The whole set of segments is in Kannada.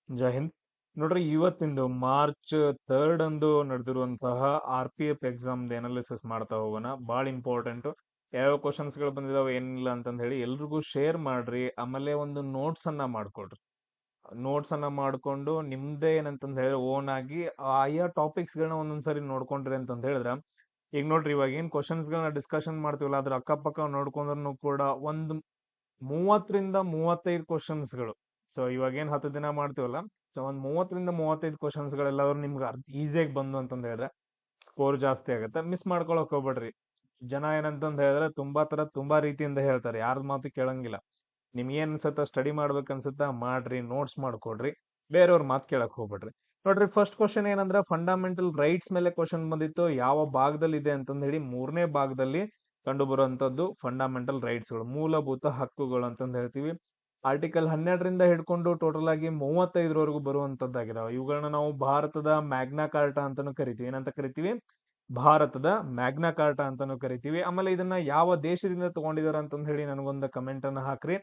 ಜೈ ಹಿಂದ್. ನೋಡ್ರಿ, ಇವತ್ತಿಂದು ಮಾರ್ಚ್ 3 ಅಂದು ನಡೆದಿರುವಂತಹ RPF ಎಕ್ಸಾಮ್ ಎನಾಲಿಸಿಸ್ ಮಾಡ್ತಾ ಹೋಗೋಣ. ಬಹಳ ಇಂಪಾರ್ಟೆಂಟ್. ಯಾವ ಕ್ವಶನ್ಸ್ ಗಳು ಬಂದಿದಾವೆ ಏನಿಲ್ಲ ಅಂತಂದ್ ಹೇಳಿ ಎಲ್ರಿಗೂ ಶೇರ್ ಮಾಡ್ರಿ. ಆಮೇಲೆ ಒಂದು ನೋಟ್ಸ್ ಅನ್ನ ಮಾಡ್ಕೊಡ್ರಿ. ನೋಟ್ಸ್ ಅನ್ನ ಮಾಡ್ಕೊಂಡು ನಿಮ್ದೇ ಏನಂತಂದ್ ಹೇಳಿದ್ರೆ ಓನ್ ಆಗಿ ಆಯಾ ಟಾಪಿಕ್ಸ್ ಗಳನ್ನ ಒಂದೊಂದ್ಸರಿ ನೋಡ್ಕೊಂಡ್ರಿ ಅಂತಂದ್ ಹೇಳಿದ್ರ, ಈಗ ನೋಡ್ರಿ, ಇವಾಗ ಏನ್ ಕ್ವಶನ್ಸ್ ಗಳನ್ನ ಡಿಸ್ಕಷನ್ ಮಾಡ್ತೀವಲ್ಲ ಅದ್ರ ಅಕ್ಕಪಕ್ಕ ನೋಡ್ಕೊಂಡ್ರು ಕೂಡ ಒಂದು 30 ರಿಂದ 35 ಕ್ವಶನ್ಸ್ಗಳು. ಸೊ ಇವಾಗ ಏನ್ 10 ದಿನ ಮಾಡ್ತೀವಲ್ಲ, ಸೊ ಒಂದ್ 30 ರಿಂದ 35 ಕ್ವಶನ್ಸ್ಗಳೆಲ್ಲರೂ ನಿಮ್ಗೆ ಈಸಿಯಾಗಿ ಬಂದು ಅಂತಂದ್ ಹೇಳಿದ್ರೆ ಸ್ಕೋರ್ ಜಾಸ್ತಿ ಆಗುತ್ತೆ. ಮಿಸ್ ಮಾಡ್ಕೊಳಕ್ ಹೋಗ್ಬೇಡ್ರಿ. ಜನ ಏನಂತಂದ್ ಹೇಳಿದ್ರೆ ತುಂಬಾ ರೀತಿಯಿಂದ ಹೇಳ್ತಾರೆ, ಯಾರ ಮಾತು ಕೇಳಂಗಿಲ್ಲ. ನಿಮ್ಗೆ ಏನ್ ಅನ್ಸುತ್ತ ಸ್ಟಡಿ ಮಾಡ್ಬೇಕು ಅನ್ಸುತ್ತ ಮಾಡ್ರಿ, ನೋಟ್ಸ್ ಮಾಡ್ಕೊಡ್ರಿ, ಬೇರೆಯವ್ರ ಮಾತು ಕೇಳಕ್ ಹೋಗ್ಬೇಡ್ರಿ. ನೋಡ್ರಿ, ಫಸ್ಟ್ ಕ್ವಶನ್ ಏನಂದ್ರೆ ಫಂಡಮೆಂಟಲ್ ರೈಟ್ಸ್ ಮೇಲೆ ಕ್ವಶನ್ ಬಂದಿತ್ತು. ಯಾವ ಭಾಗದಲ್ಲಿ ಇದೆ ಅಂತಂದ್ ಹೇಳಿ, 3ನೇ ಭಾಗದಲ್ಲಿ ಕಂಡು ಬರುವಂತದ್ದು ಫಂಡಮೆಂಟಲ್ ರೈಟ್ಸ್ ಗಳು, ಮೂಲಭೂತ ಹಕ್ಕುಗಳು ಅಂತಂದ್ ಹೇಳ್ತೀವಿ. ಆರ್ಟಿಕಲ್ 12ರಿಂದ ಹಿಡ್ಕೊಂಡು ಟೋಟಲ್ ಆಗಿ 35ವರೆಗೂ ಬರುವಂತದ್ದಾಗಿದಾವೆ. ಇವುಗಳನ್ನ ನಾವು ಭಾರತದ ಮ್ಯಾಗ್ನಾ ಕಾರ್ಟಾ ಅಂತಾನು ಕರಿತೀವಿ. ಏನಂತ ಕರಿತೀವಿ? ಭಾರತದ ಮ್ಯಾಗ್ನಾ ಕಾರ್ಟಾ ಅಂತಾನು ಕರಿತೀವಿ. ಆಮೇಲೆ ಇದನ್ನ ಯಾವ ದೇಶದಿಂದ ತಗೊಂಡಿದಾರ ಅಂತಂದ್ ಹೇಳಿ ನನಗೊಂದು ಕಮೆಂಟ್ ಅನ್ನ ಹಾಕ್ರಿ.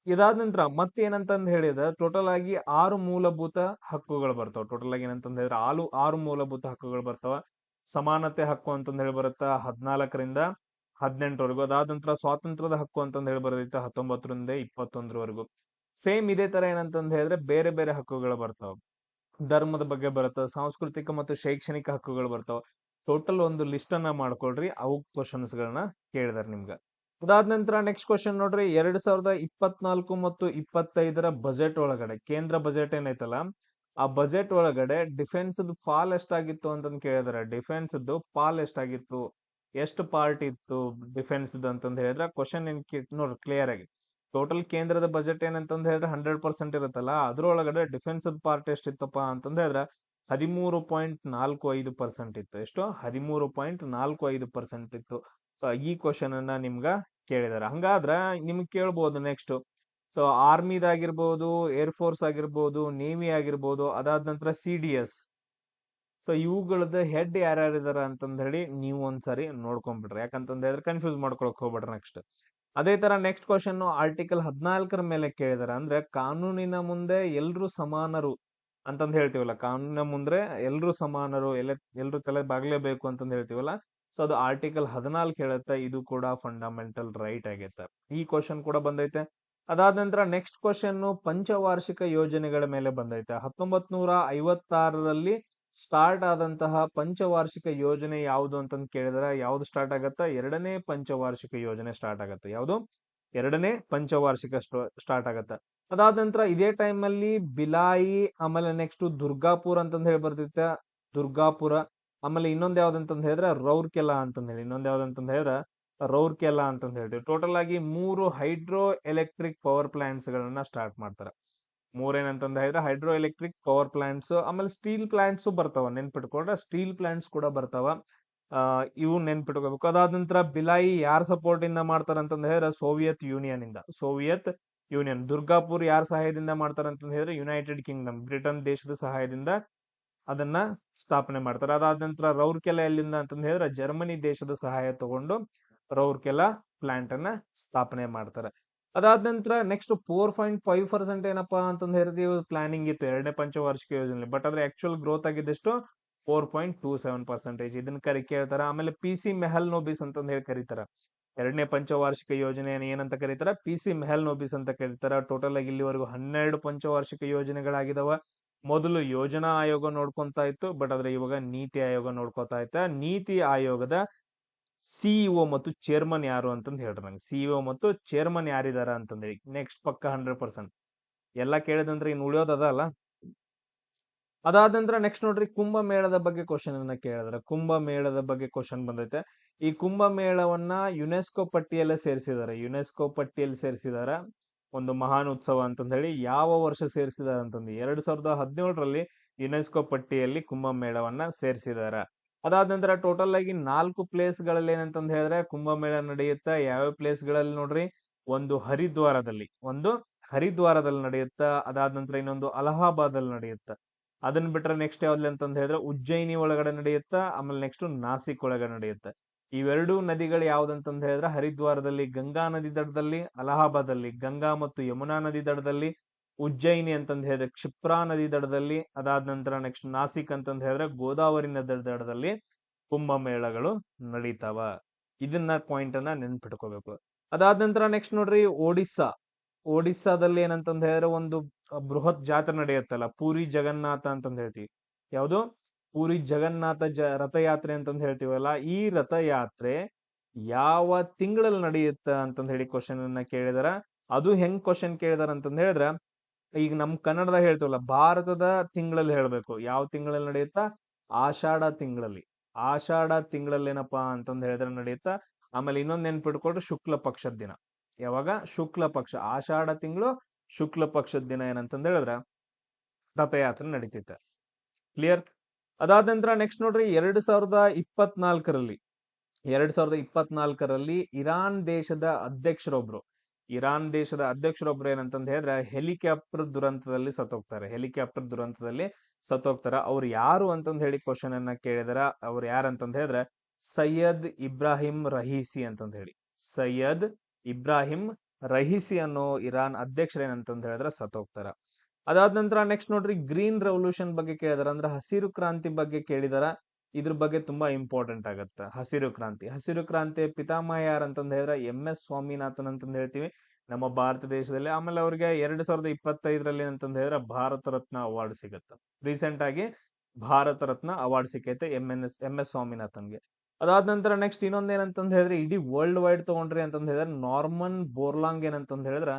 ಇದಾದ ನಂತರ ಮತ್ತೇನಂತಂದ್ ಹೇಳಿದ್ರೆ ಟೋಟಲ್ ಆಗಿ 6 ಮೂಲಭೂತ ಹಕ್ಕುಗಳು ಬರ್ತಾವ. ಟೋಟಲ್ ಆಗಿ ಏನಂತಂದ್ ಹೇಳಿದ್ರೆ ಆರು ಮೂಲಭೂತ ಹಕ್ಕುಗಳು ಬರ್ತಾವ. ಸಮಾನತೆ ಹಕ್ಕು ಅಂತಂದ್ ಹೇಳಿ ಬರುತ್ತಾ 14ರಿಂದ 18ವರೆಗೂ. ಅದಾದ ನಂತರ ಸ್ವಾತಂತ್ರ್ಯದ ಹಕ್ಕು ಅಂತಂದ್ ಹೇಳಿ ಬರ್ತೈತೆ 19ರಿಂದ 21ವರೆಗೂ. ಸೇಮ್ ಇದೇ ತರ ಏನಂತಂದ್ ಹೇಳಿದ್ರೆ ಬೇರೆ ಬೇರೆ ಹಕ್ಕುಗಳು ಬರ್ತಾವ. ಧರ್ಮದ ಬಗ್ಗೆ ಬರುತ್ತ, ಸಾಂಸ್ಕೃತಿಕ ಮತ್ತು ಶೈಕ್ಷಣಿಕ ಹಕ್ಕುಗಳು ಬರ್ತಾವ. ಟೋಟಲ್ ಒಂದು ಲಿಸ್ಟ್ ಅನ್ನ ಮಾಡ್ಕೊಳ್ರಿ. ಅವು ಕ್ವಶನ್ಸ್ ಗಳನ್ನ ಕೇಳಿದಾರೆ ನಿಮ್ಗ. ಅದಾದ ನಂತರ ನೆಕ್ಸ್ಟ್ ಕ್ವಶನ್ ನೋಡ್ರಿ, 2024 ಮತ್ತು 25ರ ಬಜೆಟ್ ಒಳಗಡೆ, ಕೇಂದ್ರ ಬಜೆಟ್ ಏನೈತಲ್ಲ ಆ ಬಜೆಟ್ ಒಳಗಡೆ ಡಿಫೆನ್ಸ್ ಫಾಲ್ ಎಷ್ಟಾಗಿತ್ತು ಅಂತಂದ್ ಕೇಳಿದಾರೆ. ಡಿಫೆನ್ಸ್ ಫಾಲ್ ಎಷ್ಟಾಗಿತ್ತು, ಎಷ್ಟು ಪಾರ್ಟ್ ಇತ್ತು ಡಿಫೆನ್ಸ್ ಅಂತಂದ್ ಹೇಳಿದ್ರೆ ಕ್ವಶನ್ ಏನ್ ನೋಡ್ರಿ ಕ್ಲಿಯರ್ ಆಗಿ. ಟೋಟಲ್ ಕೇಂದ್ರದ ಬಜೆಟ್ ಏನಂತಂದ್ ಹೇಳಿದ್ರೆ 100% ಇರುತ್ತಲ್ಲ, ಅದ್ರೊಳಗಡೆ ಡಿಫೆನ್ಸ್ ಪಾರ್ಟ್ ಎಷ್ಟಿತ್ತಪ್ಪ ಅಂತಂದ್ ಹೇಳಿದ್ರೆ 13.45% ಇತ್ತು. ಎಷ್ಟು? 13.45% ಇತ್ತು. ಸೊ ಈ ಕ್ವಶನ್ ಅನ್ನ ನಿಮ್ಗ ಕೇಳಿದಾರೆ. ಹಂಗಾದ್ರ ನಿಮ್ಗೆ ಕೇಳ್ಬೋದು ನೆಕ್ಸ್ಟ್. ಸೊ ಆರ್ಮಿದಾಗಿರ್ಬೋದು, ಏರ್ ಫೋರ್ಸ್ ಆಗಿರ್ಬೋದು, ನೇವಿ ಆಗಿರ್ಬೋದು, ಅದಾದ ನಂತರ CDS. ಸೊ ಇವುಗಳದ ಹೆಡ್ ಯಾರ್ಯಾರಿದಾರ ಅಂತಂದ್ ಹೇಳಿ ನೀವು ಒಂದ್ಸರಿ ನೋಡ್ಕೊಂಡ್ಬಿಡ್ರಿ. ಯಾಕಂತಂದ್ ಹೇಳಿದ್ರೆ ಕನ್ಫ್ಯೂಸ್ ಮಾಡ್ಕೊಳಕ್ ಹೋಗ್ಬೇಡ್ರಿ ನೆಕ್ಸ್ಟ್. ಅದೇ ತರ ನೆಕ್ಸ್ಟ್ ಕ್ವಶನ್ ಆರ್ಟಿಕಲ್ 14ರ ಮೇಲೆ ಕೇಳಿದಾರೆ. ಅಂದ್ರೆ ಕಾನೂನಿನ ಮುಂದೆ ಎಲ್ರು ಸಮಾನರು ಅಂತಂದ್ ಹೇಳ್ತೀವಲ್ಲ, ಕಾನೂನಿನ ಮುಂದೆ ಎಲ್ರು ಸಮಾನರು, ಎಲ್ರು ತಲೆ ಬಾಗ್ಲೇಬೇಕು ಅಂತಂದ್ ಹೇಳ್ತೀವಲ್ಲ. ಸೊ ಅದು ಆರ್ಟಿಕಲ್ 14 ಹೇಳುತ್ತೆ. ಇದು ಕೂಡ ಫಂಡಮೆಂಟಲ್ ರೈಟ್ ಆಗೈತೆ. ಈ ಕ್ವಶನ್ ಕೂಡ ಬಂದೈತೆ. ಅದಾದ ನಂತರ ನೆಕ್ಸ್ಟ್ ಕ್ವಶನ್ ಪಂಚವಾರ್ಷಿಕ ಯೋಜನೆಗಳ ಮೇಲೆ ಬಂದೈತೆ. 1956ರಲ್ಲಿ ಸ್ಟಾರ್ಟ್ ಆದಂತಹ ಪಂಚವಾರ್ಷಿಕ ಯೋಜನೆ ಯಾವುದು ಅಂತಂದ್ ಕೇಳಿದ್ರೆ ಯಾವ್ದು ಸ್ಟಾರ್ಟ್ ಆಗತ್ತ? 2ನೇ ಪಂಚವಾರ್ಷಿಕ ಯೋಜನೆ ಸ್ಟಾರ್ಟ್ ಆಗತ್ತೆ. ಯಾವುದು? 2ನೇ ಪಂಚವಾರ್ಷಿಕ ಸ್ಟಾರ್ಟ್ ಆಗತ್ತ. ಅದಾದ ನಂತರ ಇದೇ ಟೈಮ್ ಅಲ್ಲಿ ಬಿಲಾಯಿ, ಆಮೇಲೆ ನೆಕ್ಸ್ಟ್ ದುರ್ಗಾಪುರ್ ಅಂತಂದ್ ಹೇಳಿ ಬರ್ತೈತೆ. ದುರ್ಗಾಪುರ, ಆಮೇಲೆ ಇನ್ನೊಂದ್ ಯಾವ್ದಂತಂದ್ ಹೇಳಿದ್ರೆ ರೌರ್ಕೆಲಾ ಅಂತಂದ್ ಹೇಳಿ, ಇನ್ನೊಂದ್ ಯಾವ್ದಂತಂದ್ ಹೇಳಿದ್ರೆ ರೌರ್ಕೆಲಾ ಅಂತಂದ್ ಹೇಳ್ತೀವಿ. ಟೋಟಲ್ ಆಗಿ 3 ಹೈಡ್ರೋ ಎಲೆಕ್ಟ್ರಿಕ್ ಪವರ್ ಪ್ಲಾಂಟ್ಸ್ ಗಳನ್ನ ಸ್ಟಾರ್ಟ್ ಮಾಡ್ತಾರೆ. ಮೂರೇನಂತಂದ್ ಹೇಳಿದ್ರೆ ಹೈಡ್ರೋ ಎಲೆಕ್ಟ್ರಿಕ್ ಪವರ್ ಪ್ಲಾಂಟ್ಸ್, ಆಮೇಲೆ ಸ್ಟೀಲ್ ಪ್ಲಾಂಟ್ಸ್ ಬರ್ತಾವ. ನೆನ್ಪಿಟ್ಕೊಂಡ್ರೆ ಸ್ಟೀಲ್ ಪ್ಲಾಂಟ್ಸ್ ಕೂಡ ಬರ್ತಾವ. ಇವು ನೆನ್ಪಿಟ್ಕೋಬೇಕು. ಅದಾದ ನಂತರ ಬಿಲಾಯಿ ಯಾರ್ ಸಪೋರ್ಟ್ ಇಂದ ಮಾಡ್ತಾರ ಅಂತಂದ್ ಹೇಳಿದ್ರೆ ಸೋವಿಯತ್ ಯೂನಿಯನ್ ಇಂದ. Soviet Union. ದುರ್ಗಾಪುರ್ ಯಾರ ಸಹಾಯದಿಂದ ಮಾಡ್ತಾರ ಅಂತಂದ್ ಹೇಳಿದ್ರೆ ಯುನೈಟೆಡ್ ಕಿಂಗ್ಡಮ್, ಬ್ರಿಟನ್ ದೇಶದ ಸಹಾಯದಿಂದ ಅದನ್ನ ಸ್ಥಾಪನೆ ಮಾಡ್ತಾರೆ. ಅದಾದ ನಂತರ ರೌರ್ಕೆಲಾ ಎಲ್ಲಿಂದ ಅಂತಂದ್ ಹೇಳಿದ್ರೆ ಜರ್ಮನಿ ದೇಶದ ಸಹಾಯ ತಗೊಂಡು ರೌರ್ಕೆಲಾ ಪ್ಲಾಂಟ್ ಅನ್ನ ಸ್ಥಾಪನೆ ಮಾಡ್ತಾರೆ. ಅದಾದ ನಂತರ ನೆಕ್ಸ್ಟ್ 4.5% ಏನಪ್ಪಾ ಅಂತಂದ್ ಹೇಳಿದ್ರೆ ಪ್ಲಾನಿಂಗ್ ಇತ್ತು 2ನೇ ಪಂಚವಾರ್ಷಿಕ ಯೋಜನೆ. ಬಟ್ ಅದ್ರ ಆಕ್ಚುಯಲ್ ಗ್ರೋತ್ ಆಗಿದ್ದಷ್ಟು 4.27%. ಇದನ್ನ ಕೇಳ್ತಾರ. ಆಮೇಲೆ PC ಮೆಹಲ್ ನೋಬಿಸ್ ಅಂತಂದ್ ಹೇಳಿ ಕರೀತಾರ. 2ನೇ ಪಂಚವಾರ್ಷಿಕ ಯೋಜನೆಯನ್ನು ಏನಂತ ಕರೀತಾರ? PC ಮೆಹಲ್ ನೋಬಿಸ್ ಅಂತ ಕರೀತಾರ. ಟೋಟಲ್ ಆಗಿ ಇಲ್ಲಿವರೆಗೂ 12 ಪಂಚವಾರ್ಷಿಕ ಯೋಜನೆಗಳಾಗಿದಾವ. ಮೊದಲು ಯೋಜನಾ ಆಯೋಗ ನೋಡ್ಕೊಂತಾ ಇತ್ತು, ಬಟ್ ಆದ್ರೆ ಇವಾಗ ನೀತಿ ಆಯೋಗ ನೋಡ್ಕೊತಾ ಐತೆ. ನೀತಿ ಆಯೋಗದ CEO ಮತ್ತು ಚೇರ್ಮನ್ ಯಾರು ಅಂತಂದ್ ಹೇಳ್ರಿ ನಂಗೆ. CEO ಮತ್ತು ಚೇರ್ಮನ್ ಯಾರಿದಾರ ಅಂತಂದೇಳಿ ನೆಕ್ಸ್ಟ್ ಪಕ್ಕ 100%. ಎಲ್ಲ ಕೇಳಿದಂದ್ರೆ ಇನ್ನು ಉಳಿಯೋದದ ಅಲ್ಲ. ಅದಾದ ನಂತರ ನೆಕ್ಸ್ಟ್ ನೋಡ್ರಿ, ಕುಂಭಮೇಳದ ಬಗ್ಗೆ ಕ್ವಶನ್ ಅನ್ನ ಕೇಳಿದ್ರೆ, ಕುಂಭಮೇಳದ ಬಗ್ಗೆ ಕ್ವಶನ್ ಬಂದೈತೆ. ಈ ಕುಂಭಮೇಳವನ್ನ ಯುನೆಸ್ಕೋ ಪಟ್ಟಿಯಲ್ಲೇ ಸೇರಿಸಿದ್ದಾರೆ. ಯುನೆಸ್ಕೋ ಪಟ್ಟಿಯಲ್ಲಿ ಸೇರಿಸಿದಾರ ಒಂದು ಮಹಾನ್ ಉತ್ಸವ ಅಂತಂದ್ ಹೇಳಿ. ಯಾವ ವರ್ಷ ಸೇರಿಸಿದಾರ ಅಂತಂದು 2017ರಲ್ಲಿ ಯುನೆಸ್ಕೋ ಪಟ್ಟಿಯಲ್ಲಿ ಕುಂಭಮೇಳವನ್ನ ಸೇರಿಸಿದಾರ. ಅದಾದ ನಂತರ ಟೋಟಲ್ ಆಗಿ 4 ಪ್ಲೇಸ್ ಗಳಲ್ಲಿ ಏನಂತಂದ್ ಹೇಳಿದ್ರೆ ಕುಂಭಮೇಳ ನಡೆಯುತ್ತಾ. ಯಾವ ಪ್ಲೇಸ್ ಗಳಲ್ಲಿ ನೋಡ್ರಿ? ಒಂದು ಹರಿದ್ವಾರದಲ್ಲಿ ನಡೆಯುತ್ತ. ಅದಾದ ನಂತರ ಇನ್ನೊಂದು ಅಲಹಾಬಾದ್ ಅಲ್ಲಿ ನಡೆಯುತ್ತ. ಅದನ್ನ ಬಿಟ್ರೆ ನೆಕ್ಸ್ಟ್ ಯಾವ್ದು ಅಂತಂದ್ ಹೇಳಿದ್ರೆ ಉಜ್ಜಯಿನಿ ಒಳಗಡೆ ನಡೆಯುತ್ತ. ಆಮೇಲೆ ನೆಕ್ಸ್ಟ್ ನಾಸಿಕ್ ಒಳಗಡೆ ನಡೆಯುತ್ತೆ. ಇವೆರಡೂ ನದಿಗಳು ಯಾವ್ದಂತಂದ್ ಹೇಳಿದ್ರೆ ಹರಿದ್ವಾರದಲ್ಲಿ ಗಂಗಾ ನದಿ ದಡದಲ್ಲಿ, ಅಲಹಾಬಾದ್ ಅಲ್ಲಿ ಗಂಗಾ ಮತ್ತು ಯಮುನಾ ನದಿ ದಡದಲ್ಲಿ, ಉಜ್ಜಯಿನಿ ಅಂತಂದ್ ಹೇಳಿದ್ರೆ ಕ್ಷಿಪ್ರಾ ನದಿ ದಡದಲ್ಲಿ, ಅದಾದ ನಂತರ ನೆಕ್ಸ್ಟ್ ನಾಸಿಕ್ ಅಂತಂದ್ ಹೇಳಿದ್ರೆ ಗೋದಾವರಿ ನದಿ ದಡದಲ್ಲಿ ಕುಂಭಮೇಳಗಳು ನಡೀತಾವ. ಇದನ್ನ ಪಾಯಿಂಟ್ ಅನ್ನ ನೆನ್ಪಿಟ್ಕೋಬೇಕು. ಅದಾದ ನಂತರ ನೆಕ್ಸ್ಟ್ ನೋಡ್ರಿ ಒಡಿಸ್ಸಾದಲ್ಲಿ ಏನಂತಂದ್ ಹೇಳಿದ್ರೆ ಒಂದು ಬೃಹತ್ ಜಾತ್ರೆ ನಡೆಯುತ್ತಲ್ಲ, ಪೂರಿ ಜಗನ್ನಾಥ ಅಂತಂದ್ ಹೇಳ್ತೀವಿ. ಯಾವುದು? ಪೂರಿ ಜಗನ್ನಾಥ ರಥಯಾತ್ರೆ ಅಂತಂದ್ ಹೇಳ್ತೀವಲ್ಲ, ಈ ರಥಯಾತ್ರೆ ಯಾವ ತಿಂಗಳಲ್ಲಿ ನಡೆಯುತ್ತ ಅಂತಂದ್ ಹೇಳಿ ಕ್ವಶನ್ ಅನ್ನ ಕೇಳಿದಾರ. ಅದು ಹೆಂಗ್ ಕ್ವಶನ್ ಕೇಳಿದಾರ ಅಂತಂದ್ ಹೇಳಿದ್ರ, ಈಗ ನಮ್ ಕನ್ನಡದಾಗ ಹೇಳ್ತೀವಲ್ಲ, ಭಾರತದ ತಿಂಗಳಲ್ಲಿ ಹೇಳ್ಬೇಕು. ಯಾವ ತಿಂಗಳಲ್ಲಿ ನಡೆಯುತ್ತಾ? ಆಷಾಢ ತಿಂಗಳಲ್ಲಿ. ಆಷಾಢ ತಿಂಗಳಲ್ಲಿ ಏನಪ್ಪಾ ಅಂತಂದ್ ಹೇಳಿದ್ರೆ ನಡೆಯುತ್ತಾ. ಆಮೇಲೆ ಇನ್ನೊಂದ್ ನೆನ್ಪಿಟ್ಕೊಳ್ರಿ, ಶುಕ್ಲ ಪಕ್ಷದ ದಿನ. ಯಾವಾಗ? ಶುಕ್ಲ ಪಕ್ಷ, ಆಷಾಢ ತಿಂಗಳು ಶುಕ್ಲ ಪಕ್ಷದ ದಿನ ಏನಂತಂದ್ ಹೇಳಿದ್ರ ರಥಯಾತ್ರೆ ನಡೀತಿತ್ತು. ಕ್ಲಿಯರ್? ಅದಾದ ನಂತರ ನೆಕ್ಸ್ಟ್ ನೋಡ್ರಿ, 2024ರಲ್ಲಿ ಇರಾನ್ ದೇಶದ ಅಧ್ಯಕ್ಷರೊಬ್ರು ಏನಂತಂದ್ ಹೇಳಿದ್ರೆ ಹೆಲಿಕಾಪ್ಟರ್ ದುರಂತದಲ್ಲಿ ಸತ್ತೋಗ್ತಾರ. ಅವ್ರು ಯಾರು ಅಂತಂದ್ ಹೇಳಿ ಕ್ವಶನ್ ಅನ್ನ ಕೇಳಿದಾರ. ಅವ್ರು ಯಾರಂತಂದ್ ಹೇಳಿದ್ರೆ ಸೈಯದ್ ಇಬ್ರಾಹಿಂ ರಹೀಸಿ ಅಂತಂದ್ ಹೇಳಿ. ಸೈಯದ್ ಇಬ್ರಾಹಿಂ ರಹೀಸಿ ಅನ್ನೋ ಇರಾನ್ ಅಧ್ಯಕ್ಷರ ಏನಂತಂದ್ ಹೇಳಿದ್ರೆ ಸತ್ತೋಗ್ತಾರ. ಅದಾದ ನಂತರ ನೆಕ್ಸ್ಟ್ ನೋಡ್ರಿ, ಗ್ರೀನ್ ರೆವಲ್ಯೂಷನ್ ಬಗ್ಗೆ ಕೇಳಿದಾರ, ಅಂದ್ರೆ ಹಸಿರು ಕ್ರಾಂತಿ ಬಗ್ಗೆ ಕೇಳಿದಾರ. ಇದ್ರ ಬಗ್ಗೆ ತುಂಬಾ ಇಂಪಾರ್ಟೆಂಟ್ ಆಗತ್ತ. ಹಸಿರು ಕ್ರಾಂತಿಯ ಪಿತಾಮಹ ಯಾರಂತಂದ್ ಹೇಳಿದ್ರೆ MS ಸ್ವಾಮಿನಾಥನ್ ಅಂತಂದ್ ಹೇಳ್ತೀವಿ ನಮ್ಮ ಭಾರತ ದೇಶದಲ್ಲಿ. ಆಮೇಲೆ ಅವ್ರಿಗೆ 2025ರಲ್ಲಿ ಅಂತಂದ್ ಹೇಳಿದ್ರೆ ಭಾರತ ರತ್ನ ಅವಾರ್ಡ್ ಸಿಗತ್ತ. ರೀಸೆಂಟ್ ಆಗಿ ಭಾರತ ರತ್ನ ಅವಾರ್ಡ್ ಸಿಕ್ಕೈತೆ MS ಸ್ವಾಮಿನಾಥನ್ಗೆ. ಅದಾದ ನಂತರ ನೆಕ್ಸ್ಟ್ ಇನ್ನೊಂದ್ ಏನಂತಂದ್ ಹೇಳಿದ್ರೆ, ಇಡೀ ವರ್ಲ್ಡ್ ವೈಡ್ ತಗೊಂಡ್ರಿ ಅಂತಂದ್ ಹೇಳಿದ್ರೆ ನಾರ್ಮನ್ ಬೋರ್ಲಾಂಗ್ ಏನಂತಂದ್ ಹೇಳಿದ್ರ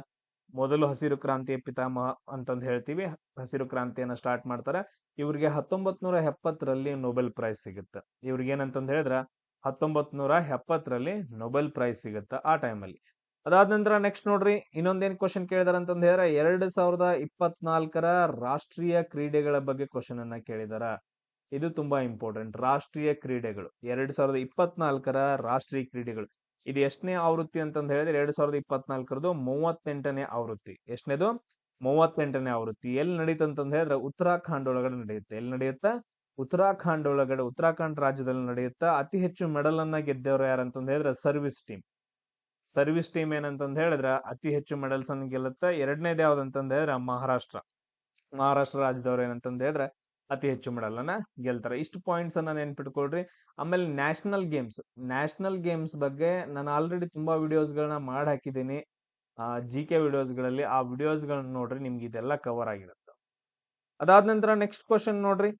ಮೊದಲು ಹಸಿರು ಕ್ರಾಂತಿಯ ಪಿತಾಮಹ ಅಂತಂದ್ ಹೇಳ್ತೀವಿ. ಹಸಿರು ಕ್ರಾಂತಿಯನ್ನ ಸ್ಟಾರ್ಟ್ ಮಾಡ್ತಾರೆ. ಇವ್ರಿಗೆ 1970ರಲ್ಲಿ ನೊಬೆಲ್ ಪ್ರೈಸ್ ಸಿಗುತ್ತೆ. ಇವ್ರಿಗೆ ಏನಂತಂದ್ ಹೇಳಿದ್ರ 1970ರಲ್ಲಿ ನೊಬೆಲ್ ಪ್ರೈಸ್ ಸಿಗುತ್ತ ಆ ಟೈಮಲ್ಲಿ. ಅದಾದ ನಂತರ ನೆಕ್ಸ್ಟ್ ನೋಡ್ರಿ, ಇನ್ನೊಂದೇನ್ ಕ್ವಶನ್ ಕೇಳಿದಾರ ಅಂತಂದ್ ಹೇಳಿದ್ರೆ 2024ರ ರಾಷ್ಟ್ರೀಯ ಕ್ರೀಡೆಗಳ ಬಗ್ಗೆ ಕ್ವಶನ್ ಅನ್ನ ಕೇಳಿದಾರ. ಇದು ತುಂಬಾ ಇಂಪಾರ್ಟೆಂಟ್. ರಾಷ್ಟ್ರೀಯ ಕ್ರೀಡೆಗಳು 2024ರ ರಾಷ್ಟ್ರೀಯ ಕ್ರೀಡೆಗಳು ಇದು ಎಷ್ಟನೇ ಆವೃತ್ತಿ ಅಂತಂದ್ ಹೇಳಿದ್ರೆ 2024ರದು 38ನೇ ಆವೃತ್ತಿ. ಎಷ್ಟನೇದು? 38ನೇ ಆವೃತ್ತಿ. ಎಲ್ಲಿ ನಡೀತಂತಂದ್ ಹೇಳಿದ್ರೆ ಉತ್ತರಾಖಂಡ್ ಒಳಗಡೆ ನಡೆಯುತ್ತೆ. ಎಲ್ಲಿ ನಡೆಯುತ್ತ? ಉತ್ತರಾಖಂಡ್ ಒಳಗಡೆ, ಉತ್ತರಾಖಂಡ್ ರಾಜ್ಯದಲ್ಲಿ ನಡೆಯುತ್ತಾ. ಅತಿ ಹೆಚ್ಚು ಮೆಡಲ್ ಅನ್ನ ಗೆದ್ದವರು ಯಾರಂತಂದ್ ಹೇಳಿದ್ರೆ ಸರ್ವಿಸ್ ಟೀಮ್ ಏನಂತಂದ್ ಹೇಳಿದ್ರ ಅತಿ ಹೆಚ್ಚು ಮೆಡಲ್ಸ್ ಅನ್ನ ಗೆಲ್ಲುತ್ತ. ಎರಡನೇದು ಯಾವ್ದಂತಂದ್ ಹೇಳಿದ್ರೆ ಮಹಾರಾಷ್ಟ್ರ ರಾಜ್ಯದವ್ರು ಏನಂತಂದ್ ಹೇಳಿದ್ರೆ ಅತಿ ಹೆಚ್ಚು ಮೆಡಲ್ ಅನ್ನ ಗೆಲ್ತಾರೆ. ಇಷ್ಟು ಪಾಯಿಂಟ್ಸ್ ಅನ್ನ ನೆನ್ಪಿಟ್ಕೊಳ್ರಿ. ಆಮೇಲೆ ನ್ಯಾಷನಲ್ ಗೇಮ್ಸ್ ಬಗ್ಗೆ ನಾನು ಆಲ್ರೆಡಿ ತುಂಬಾ ವಿಡಿಯೋಸ್ ಗಳನ್ನ ಮಾಡಿ ಹಾಕಿದ್ದೀನಿ GK ವಿಡಿಯೋಸ್ಗಳಲ್ಲಿ. ಆ ವಿಡಿಯೋಸ್ಗಳನ್ನ ನೋಡ್ರಿ, ನಿಮ್ಗೆ ಇದೆಲ್ಲ ಕವರ್ ಆಗಿರುತ್ತೆ. ಅದಾದ ನಂತರ ನೆಕ್ಸ್ಟ್ ಕ್ವಶನ್ ನೋಡ್ರಿ,